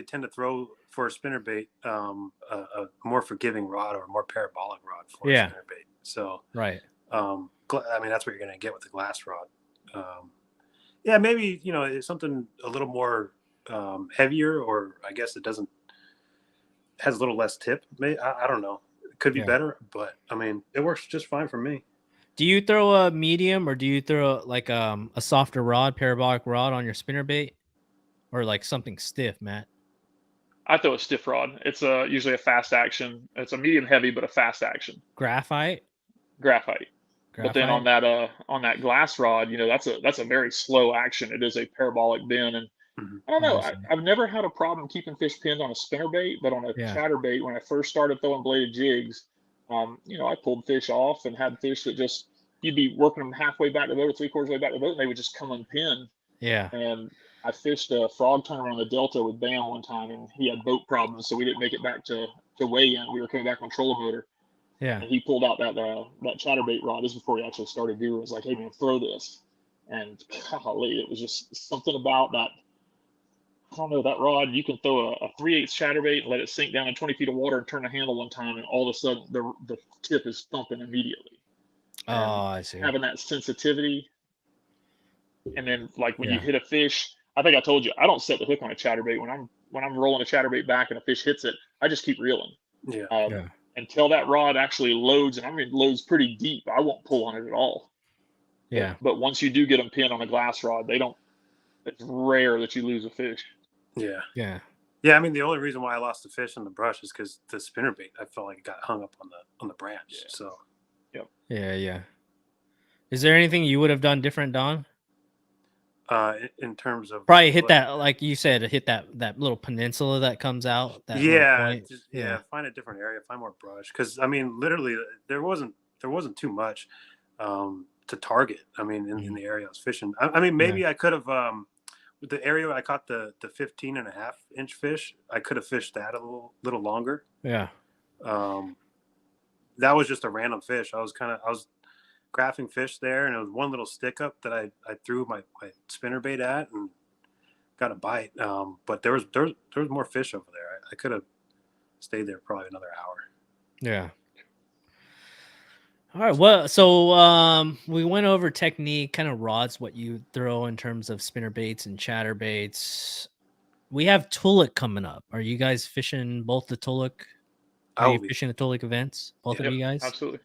tend to throw for a spinnerbait a more forgiving rod or a more parabolic rod for a spinnerbait. So right. I mean, that's what you're going to get with the glass rod. Yeah, maybe it's something a little more heavier, or I guess it has a little less tip. Maybe, I don't know. It could be better, but I mean, it works just fine for me. Do you throw a medium, or do you throw like a softer rod, parabolic rod on your spinnerbait, or like something stiff, Matt? I throw a stiff rod. It's usually a fast action. It's a medium heavy, but a fast action. Graphite. But then on that glass rod, that's a very slow action. It is a parabolic bend, and I don't know. I've never had a problem keeping fish pinned on a spinnerbait, but on a chatterbait, when I first started throwing bladed jigs, I pulled fish off and had fish that just, you'd be working them halfway back to the boat, 3/4 way back to the boat, and they would just come unpinned. Yeah. And I fished a frog tournament on the Delta with Bam one time, and he had boat problems, so we didn't make it back to weigh in. We were coming back on trolling motor. Yeah. And he pulled out that chatterbait rod. This is before he actually started doing it. It was like, hey man, throw this. And golly, it was just something about that. I don't know, that rod, you can throw a 3/8 chatterbait and let it sink down in 20 feet of water and turn the handle one time, and all of a sudden the tip is thumping immediately. And I see. Having that sensitivity, and then like when you hit a fish, I think I told you, I don't set the hook on a chatterbait. When I'm rolling a chatterbait back and a fish hits it, I just keep reeling. Until that rod actually loads, and I mean loads pretty deep, I won't pull on it at all. Yeah. But once you do get them pinned on a glass rod, it's rare that you lose a fish. Yeah. Yeah. Yeah. I mean, the only reason why I lost the fish in the brush is because the spinnerbait, I felt like it got hung up on the branch. Yeah. So. Yep. Yeah. Is there anything you would have done different, Don? In terms of probably hit that, like you said, hit that little peninsula that comes out. That find a different area, find more brush. Because I mean, literally, there wasn't too much to target. I mean, in the area I was fishing. I mean, maybe I could have with the area I caught the 15.5-inch fish. I could have fished that a little longer. Yeah. That was just a random fish. I was graphing fish there, and it was one little stick up that I threw my spinnerbait at and got a bite. But there was more fish over there. I could have stayed there probably another hour. Yeah. All right. Well, so we went over technique, kind of rods, what you throw in terms of spinnerbaits and chatterbaits. We have Tulloch coming up. Are you guys fishing both the Tulloch? Are you fishing the Tulloch events? Both of you guys? Absolutely.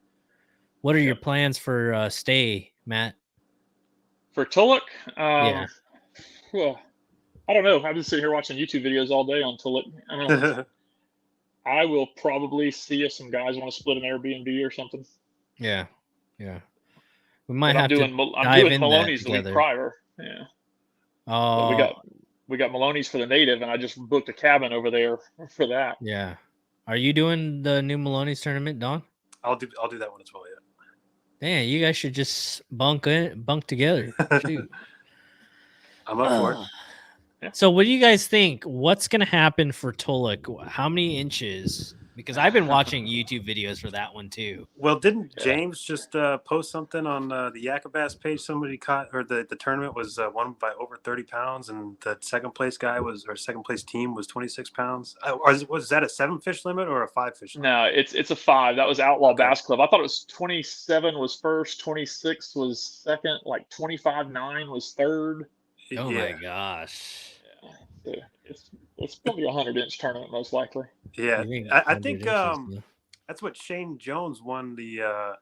What are your plans for stay, Matt? For Tulloch? Well, I don't know. I've been sitting here watching YouTube videos all day on Tulloch. I will probably see if some guys want to split an Airbnb or something. Yeah. We might have to. I'm doing Maloney's the week prior. Yeah. Oh. But we got Maloney's for the native, and I just booked a cabin over there for that. Yeah. Are you doing the new Maloney's tournament, Don? I'll do that one as well. Yeah. Damn, you guys should just bunk together. Shoot. I'm up for it. Yeah. So what do you guys think? What's going to happen for Tulloch? How many inches? Because I've been watching YouTube videos for that one too. Well, didn't James just post something on the Yakabass page? Somebody caught, or the tournament was won by over 30 pounds, and the second place team was 26 pounds. Was that a 7-fish limit or a 5-fish limit? No, it's a 5. That was Outlaw Bass Club. I thought it was 27 was first, 26 was second, like 25.9 was third. Oh my gosh. Yeah. It's probably a 100-inch tournament most likely. Yeah, I think that's what Shane Jones won. There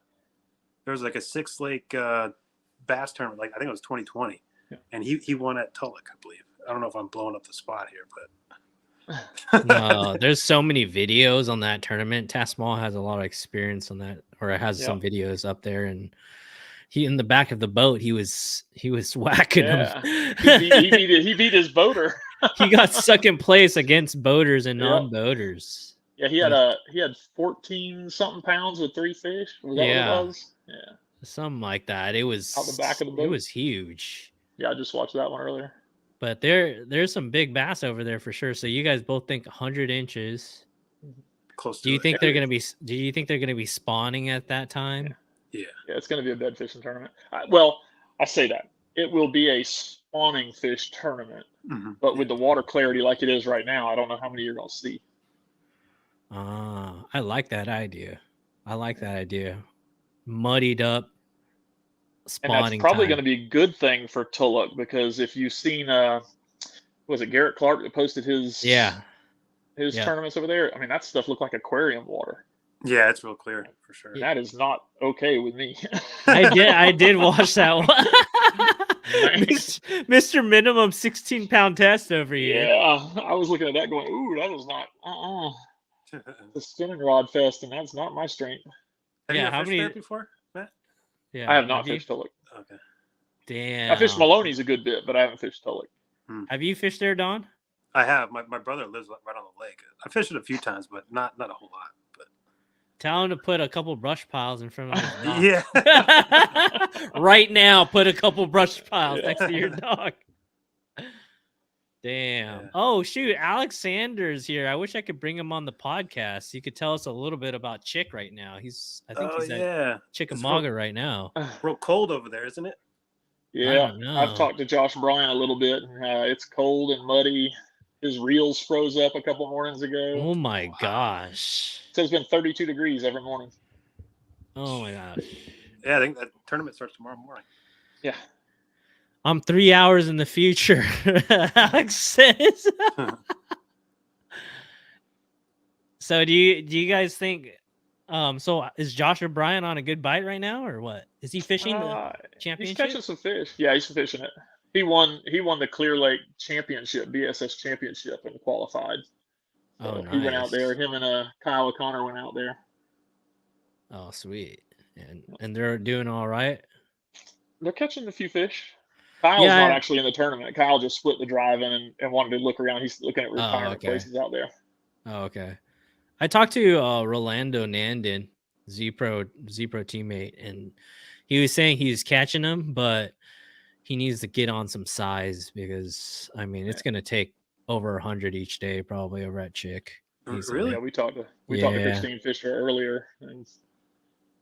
was like a 6 Lake bass tournament, like I think it was 2020, and he won at Tulloch, I believe. I don't know if I'm blowing up the spot here, but no, there's so many videos on that tournament. Tasmal has a lot of experience on that, or it has some videos up there, and he in the back of the boat, he was whacking him. he beat his boater. He got second place against boaters and non-boaters. Yeah, he had 14 something pounds with 3 fish. Was that what it was? Yeah. something like that. It was Out the back of the It boat? was huge. Yeah, I just watched that one earlier. But there's some big bass over there for sure. So you guys both think 100 inches. Close to Do you it. think they're gonna be? Do you think they're gonna be spawning at that time? Yeah. Yeah, it's going to be a bed fishing tournament. Well, I say that it will be a spawning fish tournament, but with the water clarity like it is right now, I don't know how many you're going to see. I like that idea. I like that idea. Muddied up And spawning that's probably time. going to be a good thing for Tulloch, because if you've seen, was it Garrett Clark that posted his Yeah. tournaments over there? I mean, that stuff looked like aquarium water. Yeah, it's real clear for sure. That is not okay with me. I did watch that one. Nice. Mr. Minimum 16-pound test over here. Yeah, I was looking at that going, ooh, that is not the spinning rod fest, and that's not my strength. Have Yeah, you how fished many- there before, Matt? Yeah, I have not you? fished Tulloch. Okay. Damn. I fished Maloney's a good bit, but I haven't fished Tulloch. Have you fished there, Don? I have. My brother lives right on the lake. I fished it a few times, but not a whole lot. But Tell him to put a couple brush piles in front of his dock. yeah. Right now, put a couple brush piles next to your dog. Damn. Yeah. Oh, shoot. Alexander's here. I wish I could bring him on the podcast. He could tell us a little bit about Chick right now. I think he's at Chickamauga right now. Real cold over there, isn't it? Yeah, don't know. I've talked to Josh Bryan a little bit. It's cold and muddy. His reels froze up a couple mornings ago. Oh my gosh. So it's been 32 degrees every morning. Oh my gosh. Yeah, I think that tournament starts tomorrow morning. Yeah. I'm 3 hours in the future, Alex says. So do you guys think so is Josh O'Brien on a good bite right now, or what? Is he fishing the championship? He's catching some fish. Yeah, he's fishing it. He won the Clear Lake Championship, BSS Championship, and qualified. So nice. he went out there. Him and Kyle O'Connor went out there. Oh, sweet. And they're doing all right. They're catching a few fish. Kyle's Yeah, not actually in the tournament. Kyle just split the drive-in and wanted to look around. He's looking at retirement places out there. Oh, okay. I talked to Rolando Nandin, Z-Pro teammate, and he was saying he's catching them, but he needs to get on some size because, I mean, it's going to take over 100 each day probably over at Chick. Really? Yeah, we talked to Christine Fisher earlier, and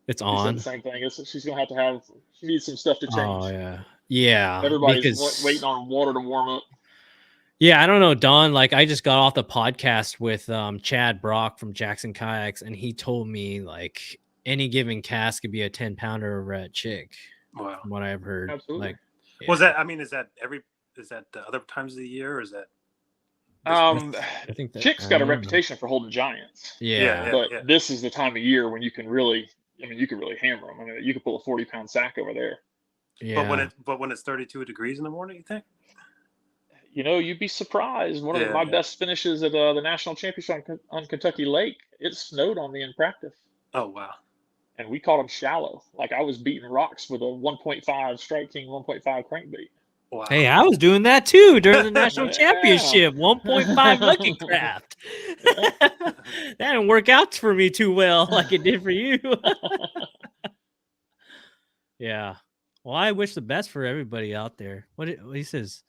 it's she on. said the same thing. She's going to have she needs some stuff to change. Oh, yeah. Yeah. Everybody's waiting on water to warm up. Yeah, I don't know, Don. Like, I just got off the podcast with Chad Brock from Jackson Kayaks, and he told me like any given cast could be a 10-pounder over at Chick. Wow. From what I've heard. Absolutely. Like, yeah. Was that? I mean, is that the other times of the year, or is that? I think that Chick's got a reputation for holding giants. Yeah. But this is the time of year when you can really, you can really hammer them. I mean, you could pull a 40-pound sack over there. Yeah. But when it's 32 degrees in the morning, you think? You'd be surprised. One of my best finishes at the national championship on Kentucky Lake, it snowed on me in practice. Oh, wow. And we caught them shallow. Like I was beating rocks with a 1.5 Strike King 1.5 crankbait. Wow. Hey, I was doing that too during the national championship. 1.5 Lucky Craft. That didn't work out for me too well like it did for you. Yeah. Well, I wish the best for everybody out there. What he says?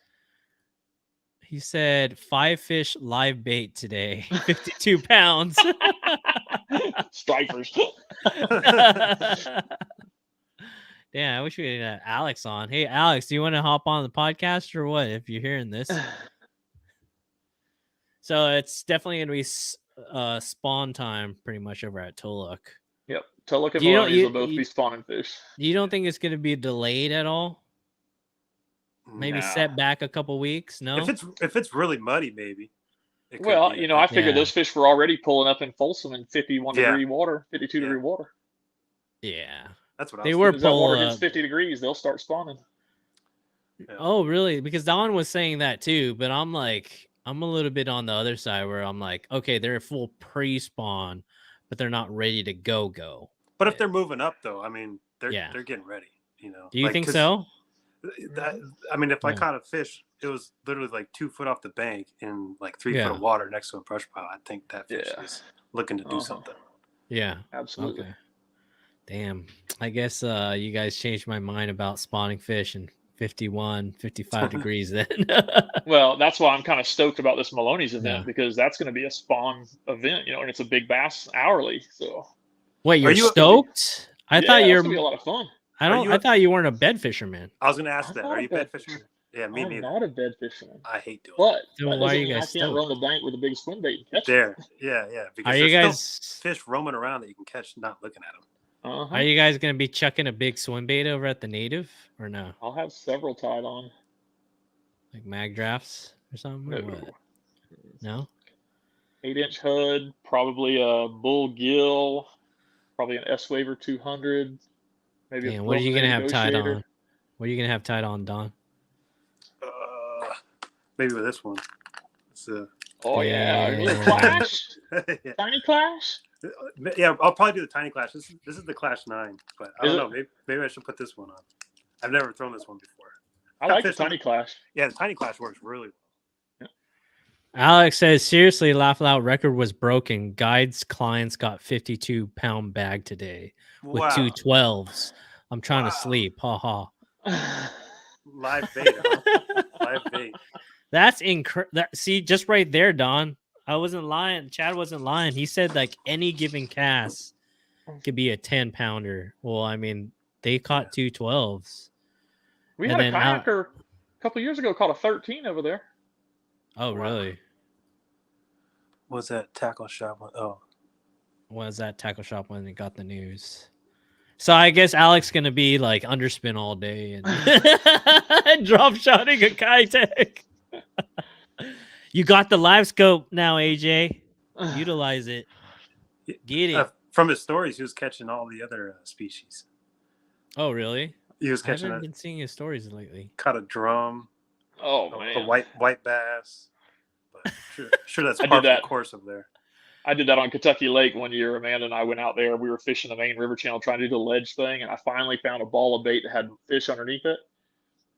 He said 5 fish live bait today, 52 pounds. Stripers. Yeah, I wish we had Alex on. Hey, Alex, do you want to hop on the podcast or what? If you're hearing this, so it's definitely gonna be spawn time, pretty much over at Tulloch. Yep, Tulloch and Maloney's will both be spawning fish. You don't think it's gonna be delayed at all? Maybe set back a couple weeks? No. If it's really muddy, maybe. Well, I figured those fish were already pulling up in Folsom in 51 degree water, 52 degree water. Yeah. That's what they were pulling. That water gets 50 degrees, they'll start spawning. Yeah. Oh, really? Because Don was saying that too, but I'm a little bit on the other side where I'm like, okay, they're full pre-spawn, but they're not ready to go. But if they're moving up, though, I mean, they're getting ready. Do you think so? I mean, if I caught a fish, it was literally like 2 foot off the bank in like 3 foot of water next to a brush pile. I think that fish is looking to do something. Yeah, absolutely. Okay. Damn. I guess you guys changed my mind about spawning fish in 51, 55 degrees then. Well, that's why I'm kind of stoked about this Maloney's event Yeah. because that's going to be a spawn event, and it's a big bass hourly. So Wait, you're you- stoked? I yeah, thought it's you're. gonna be a lot of fun. I thought you weren't a bed fisherman. I was going to ask I'm that. not Are a you bed bed fishing? fisherman. Yeah, me I'm neither. not a bed fisherman. I hate doing But So that why are doesn't you mean I guys can't roam the stoked? bank with a big swim bait and catch there. Yeah. Are Because you there's guys? still fish roaming around that you can catch not looking at them. Uh-huh. Are you guys gonna be chucking a big swim bait over at the native or no? I'll have several tied on. Like mag drafts or something? No. Or what? No? 8-inch Hud, probably a Bull Gill, probably an S-Waver 200, maybe Damn, a what are you gonna have tied Negotiator. on? What are you gonna have tied on, Don? Maybe with this one. It's Oh yeah, a little Damn. Clash, yeah. Tiny Clash. Yeah, I'll probably do the Tiny Clash. This is the Clash 9, but I Is don't it? know. Maybe I should put this one on. I've never thrown this one before. I like the Tiny Clash. Yeah, the Tiny Clash works really well. Alex says, seriously, Laugh Loud record was broken. Guides clients got 52-pound bag today with Wow. 2 12s. I'm trying Wow. to sleep. Ha ha. Live bait, huh? Live bait. That's incredible. See, just right there, Don. I wasn't lying. Chad wasn't lying. He said like any given cast could be a 10-pounder. Well, I mean, they caught 2 12s. We And had a then kayaker a couple years ago caught a 13 over there. Oh, Wow. really? What's that tackle shop one? Oh, Was that tackle shop when it got the news? So I guess Alex gonna be like underspin all day and drop shotting a kayak. You got the live scope now, AJ. Utilize it. Get it. From his stories, he was catching all the other species. Oh, really? He was I catching haven't been seeing his stories lately. caught a drum, Oh a man, white bass. But sure that's I part did of that. the course up there. I did that on Kentucky Lake one year. Amanda and I went out there. We were fishing the main river channel trying to do the ledge thing, and I finally found a ball of bait that had fish underneath it.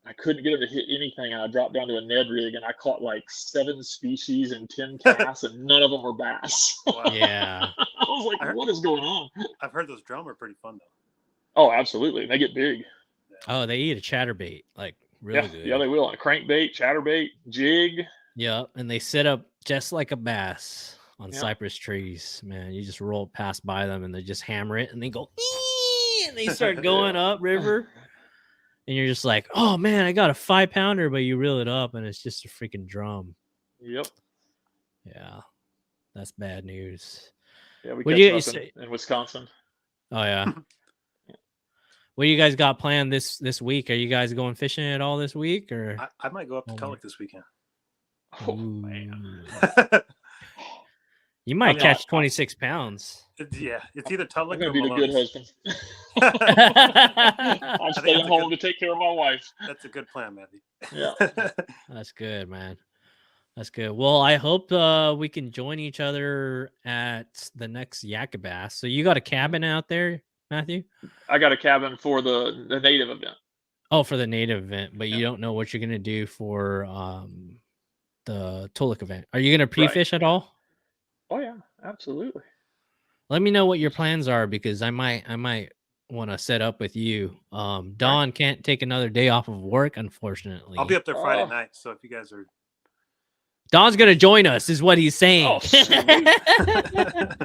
I couldn't get him to hit anything, and I dropped down to a Ned rig, and I caught like 7 species and 10 casts, and none of them were bass. Wow. Yeah. I was like, what is going on? I've heard those drum are pretty fun though. Oh, absolutely. They get big. Oh, they eat a chatterbait, like really Yeah, good. yeah, they will. On a crankbait, chatterbait, jig. Yep, and they sit up just like a bass on Yeah. cypress trees. Man, you just roll past by them and they just hammer it and they go, "Ee!" and they start going up river. And you're just like, oh man, I got a 5-pounder, but you reel it up and it's just a freaking drum. Yep. Yeah, that's bad news. Yeah, we What catch do you them up say? in Wisconsin. Oh yeah. What do you guys got planned this week? Are you guys going fishing at all this week, or I might go up to Oh, Tulloch this weekend. Oh man. you might I'm catch not- 26 pounds? Yeah, it's either I'm Tulloch gonna or be the good Malone's. husband. I I'm think staying that's a home good- to take care of my wife. That's a good plan, Matthew. Yeah. That's good, man. That's good. Well, I hope we can join each other at the next Yakabass. So you got a cabin out there, Matthew? I got a cabin for the native event. Oh, for the native event, but you Yeah. don't know what you're gonna do for the Tulloch event. Are you gonna pre-fish at all? Oh yeah, absolutely. Let me know what your plans are because I might want to set up with you. Don can't take another day off of work, unfortunately. I'll be up there Friday Oh. night, so if you guys are Don's gonna join us, is what he's saying. Oh, sweet.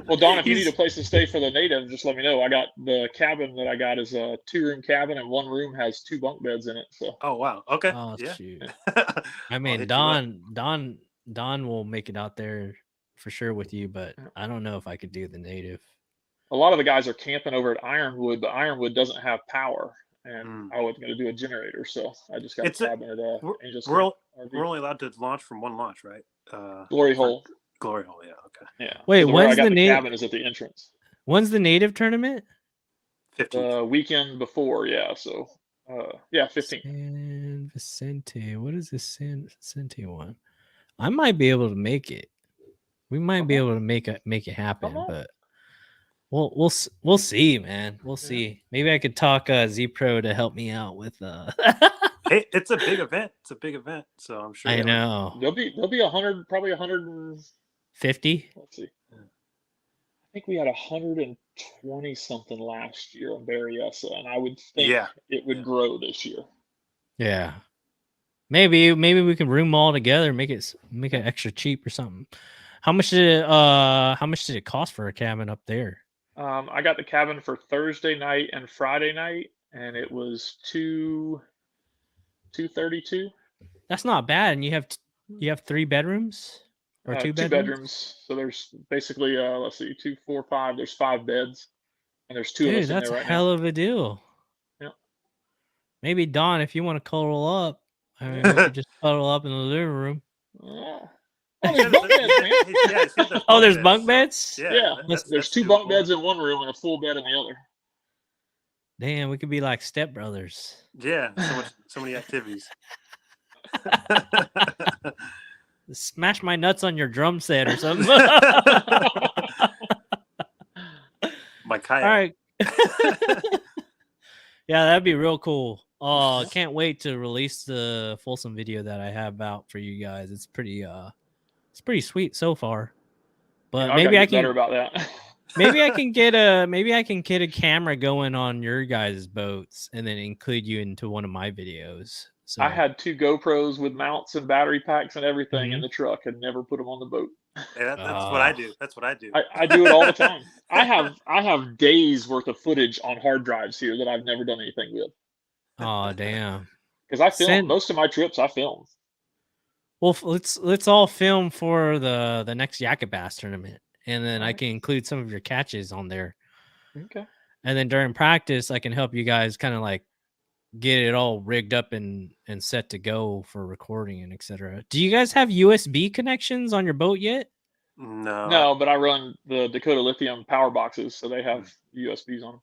Well, Don, if you need a place to stay for the native, just let me know. I got the cabin that I got is a 2-room cabin, and one room has 2 bunk beds in it. So Oh wow. Okay. Oh yeah. shoot! I'll I mean, hit you up. Don will make it out there for sure with you, but I don't know if I could do the native. a lot of the guys are camping over at Ironwood, but Ironwood doesn't have power, and Mm. I wasn't going to do a generator, so I just got It's a a- cabin at we're- Angel's We're, Camp all, RV. we're only allowed to launch from one launch, right? Glory for hole. Glory hole. Yeah. Okay. Yeah. Wait, So where I when's got the the native? cabin is at the entrance. When's the native tournament? 15th. The weekend before, yeah. So, yeah, 15. San Vicente. What is this San Vicente one? I might be able to make it. We might be Come able to make it happen, Come on. but we'll see, man. We'll Yeah. see. Maybe I could talk Z Pro to help me out with Hey, it's a big event. It's a big event, so I'm sure. I they would- know. There'll be 100, probably 100. 50? Let's see. think we had 120 something last year on Berryessa, and I would think Yeah. it would grow this year. Yeah. Maybe we can room all together, make it extra cheap or something. How much did it cost for a cabin up there? I got the cabin for Thursday night and Friday night, and it was 232. That's not bad. And you have 3 bedrooms or 2 2 bedrooms? bedrooms. So there's basically let's see, 2, 4, 5. There's 5 beds, and there's 2 of Dude, us in that's there a right hell now. of a deal. Yeah. Maybe Don, if you want to cuddle up, I mean, we could just cuddle up in the living room. Oh, there's bunk beds, man. Yeah, I see those Oh, there's beds, bunk so, beds? Yeah, that's there's 2 doable. bunk beds in one room and a full bed in the other. Damn, we could be like stepbrothers. Yeah, so many activities. Smash my nuts on your drum set or something. My kayak. All right. Yeah, that'd be real cool. Oh, can't wait to release the Folsom video that I have out for you guys. It's pretty sweet so far. But maybe I can better about that. maybe I can get a camera going on your guys' boats and then include you into one of my videos. So I had 2 GoPros with mounts and battery packs and everything in the truck and never put them on the boat. Yeah, that's what I do. That's what I do. I do it all the time. I have days worth of footage on hard drives here that I've never done anything with. Oh, damn. Because I film most of my trips. I film. Well, let's all film for the next Yak-a-bass tournament, and then I can include some of your catches on there. Okay. And then during practice, I can help you guys kind of like get it all rigged up and set to go for recording and etc. Do you guys have USB connections on your boat yet? No, but I run the Dakota Lithium power boxes, so they have USBs on them.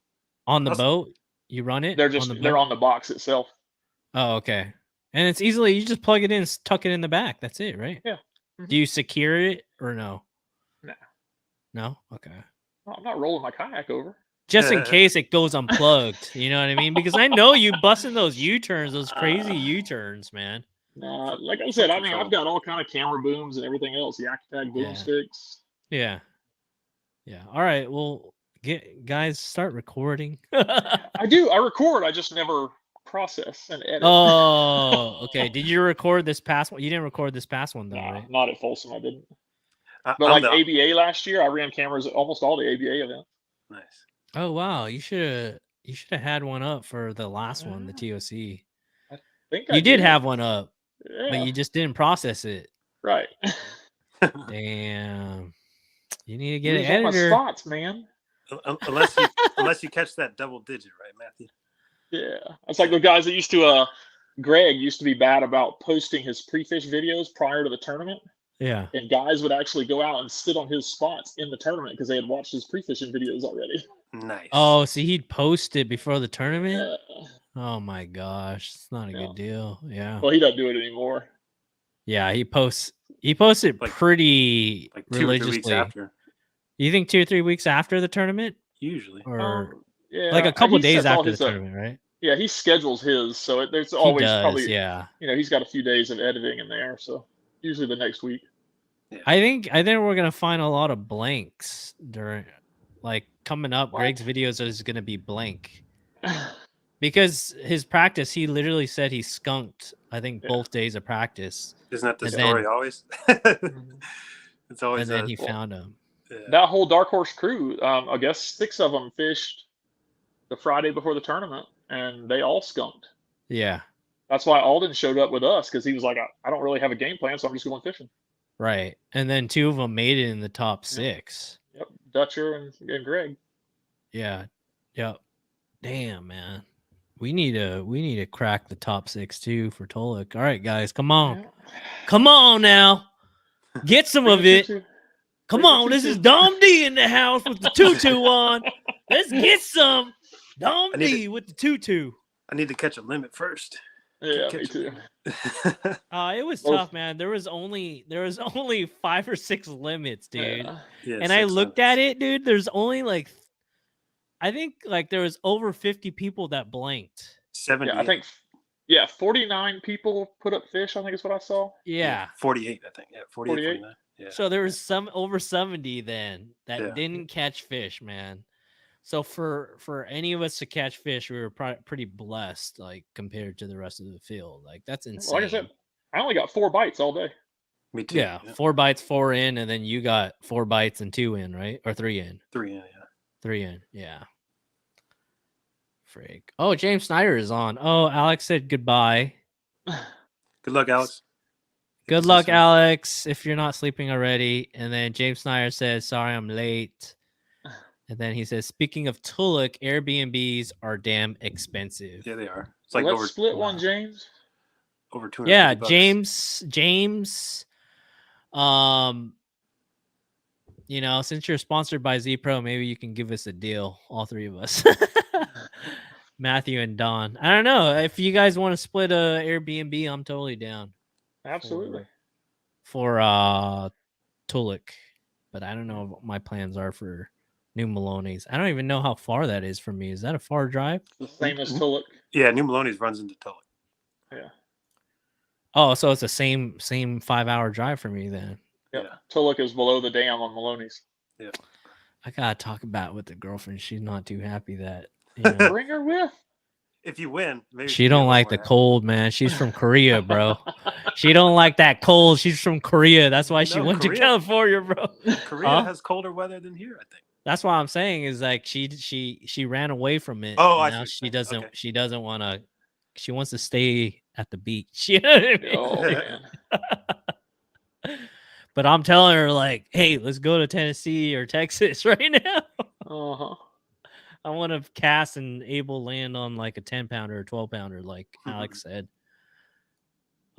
On the boat, you run it. They're on the box itself. Oh, okay. And it's easily, you just plug it in, tuck it in the back. That's it, right? Yeah. Do you secure it or no? No. No? Okay. I'm not rolling my kayak over. Just in case it goes unplugged. You know what I mean? Because I know you busting those U-turns, those crazy U-turns, man. Like I said, I mean, I've got all kind of camera booms and everything else. Yak-a-tag boom sticks. Yeah. Yeah. All right. Well, guys, start recording. I do. I record. I just never process and edit. Oh, okay. Did you record this past one? You didn't record this past one, though, right? Not at Folsom. I didn't. But like ABA last year, I ran cameras at almost all the ABA events. Nice. Oh wow, you should have had one up for the last one, the TOC. I think you did have one up, yeah. but you just didn't process it. Right. Damn. You need to get an My editor. spots, man. Unless you catch that double digit, right, Matthew? Yeah, it's like the guys that used to. Greg used to be bad about posting his pre-fish videos prior to the tournament. Yeah. And guys would actually go out and sit on his spots in the tournament because they had watched his pre-fishing videos already. Nice. Oh, so he'd post it before the tournament? Yeah. Oh my gosh. It's not a good deal. Yeah. Well, he doesn't do it anymore. Yeah, he posts it pretty religiously. 2 or 3 weeks after. You think 2 or 3 weeks after the tournament? Usually. Or yeah, like a couple days after the tournament, right? Yeah, he schedules his, so there's always probably he's got a few days of editing in there, so usually the next week. Yeah. I think we're gonna find a lot of blanks during, like, coming up. What? Greg's videos is gonna be blank because his practice. He literally said he skunked. I think both days of practice. Isn't that the story always? It's always. And then he found him. Yeah. That whole Dark Horse crew, I guess 6 of them fished the Friday before the tournament, and they all skunked. Yeah. That's why Alden showed up with us, because he was like, I don't really have a game plan, so I'm just going fishing. Right. And then 2 of them made it in the top 6. Yep. Dutcher and Greg. Yeah. Yep. Damn, man. We need to crack the top 6 too for Tolek. All right, guys, come on. Come on now. Get some of it. Come on, this is Dom D in the house with the tutu on. Let's get some. Dom D with the tutu. I need to catch a limit first. Yeah, me too. It was tough, man. There was only 5 or 6 limits, dude. Yeah, and I looked at it, dude. There's only I think there was over 50 people that blanked. 70. Yeah, I think 49 people put up fish, I think is what I saw. Yeah. 48, I think. Yeah, 48. Yeah. So there was some over 70 then that Yeah. didn't catch fish, man. So for any of us to catch fish, we were pretty blessed, like compared to the rest of the field. Like that's insane. Like I said, I only got 4 bites all day. Me too. Yeah, 4 bites, 4 in, and then you got 4 bites and 2 in, right? Or 3 in. 3 in, yeah. 3 in, yeah. Frig. Oh, James Snyder is on. Oh, Alex said goodbye. Good luck, Alex. Good luck, Alex, if you're not sleeping already. And then James Snyder says, sorry, I'm late. And then he says, speaking of Tulloch, Airbnbs are damn expensive. Yeah, they are. It's like Let's split one, James. Over 250 Yeah, bucks. James. You know, since you're sponsored by Z Pro, maybe you can give us a deal, all 3 of us. Matthew and Don. I don't know. If you guys want to split a Airbnb, I'm totally down. Absolutely. For Tulloch. But I don't know what my plans are for New Maloney's. I don't even know how far that is from me. Is that a far drive? The same as Tulloch. Yeah, New Maloney's runs into Tulloch. Yeah. Oh, so it's the same 5-hour drive for me then. Yep. Yeah. Tulloch is below the dam on Maloney's. Yeah. I gotta talk about it with the girlfriend. She's not too happy that, you know, Bring her with. If you win, maybe she don't like the cold, man. She's from Korea, bro. She don't like that cold. She's from Korea. That's why she went to California, bro. Korea has colder weather than here, I think. That's what I'm saying is like she ran away from it. Oh, I now see. she doesn't Okay. she doesn't want to. She wants to stay at the beach. You know what I mean? Oh, man. But I'm telling her like, hey, let's go to Tennessee or Texas right now. Uh-huh. I want to cast and able land on like a 10-pounder or 12-pounder, like Alex said.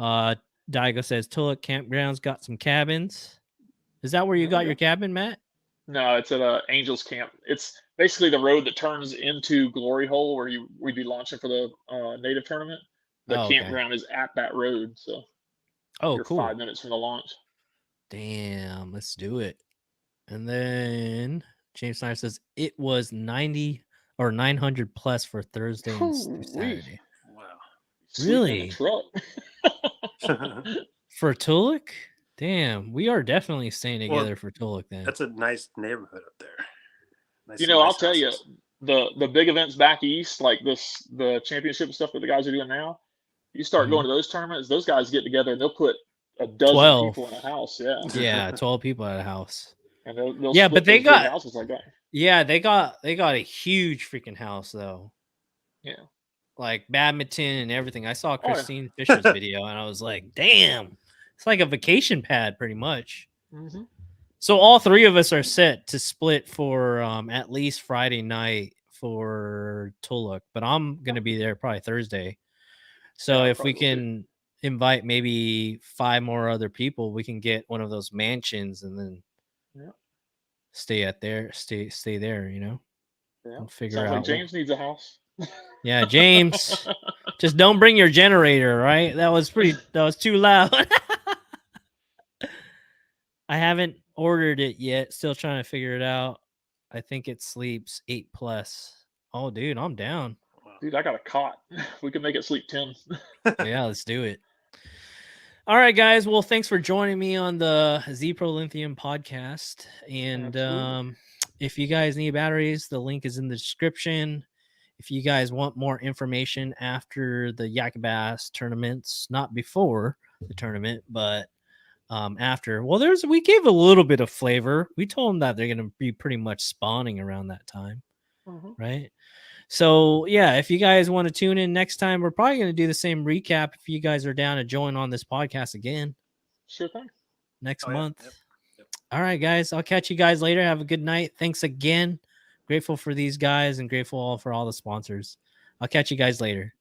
Daigo says Tulloch Campground's got some cabins. Is that where you got your cabin, Matt? No, it's at Angels Camp. It's basically the road that turns into Glory Hole where we'd be launching for the native tournament. The campground is at that road, so you're cool. 5 minutes from the launch. Damn, let's do it. And then James Snyder says it was 90 or 900 plus for Thursday and Saturday. Wow. Really? Truck. For Tulloch? Damn, we are definitely staying together for Tulloch then. That's a nice neighborhood up there. Nice I'll tell you, the big events back east, like the championship stuff that the guys are doing now, you start going to those tournaments, those guys get together and they'll put a dozen 12 people in a house. Yeah. Yeah, 12 people at a house. And they'll yeah, but they got houses like that. Yeah, they got a huge freaking house though. Yeah. Like badminton and everything. I saw Christine Fisher's video and I was like, damn, it's like a vacation pad pretty much. Mm-hmm. So all 3 of us are set to split for at least Friday night for Tulloch, but I'm going to be there probably Thursday. So if we can invite maybe 5 more other people, we can get one of those mansions and then stay there, you know. Yeah. We'll figure Sounds out. Like James needs a house. Yeah, James. Just don't bring your generator, right? That was too loud. I haven't ordered it yet. Still trying to figure it out. I think it sleeps 8+. Oh, dude, I'm down. Dude, I got a cot. We can make it sleep 10. Yeah, let's do it. All right, guys. Well, thanks for joining me on the Z Pro Lithium podcast. And if you guys need batteries, the link is in the description. If you guys want more information after the Yak-a-bass tournaments, not before the tournament, but after. Well, we gave a little bit of flavor. We told them that they're going to be pretty much spawning around that time, right? So, yeah, if you guys want to tune in next time, we're probably going to do the same recap if you guys are down to join on this podcast again. Sure thing. Next month. Yep. All right, guys. I'll catch you guys later. Have a good night. Thanks again. Grateful for these guys and grateful for all the sponsors. I'll catch you guys later.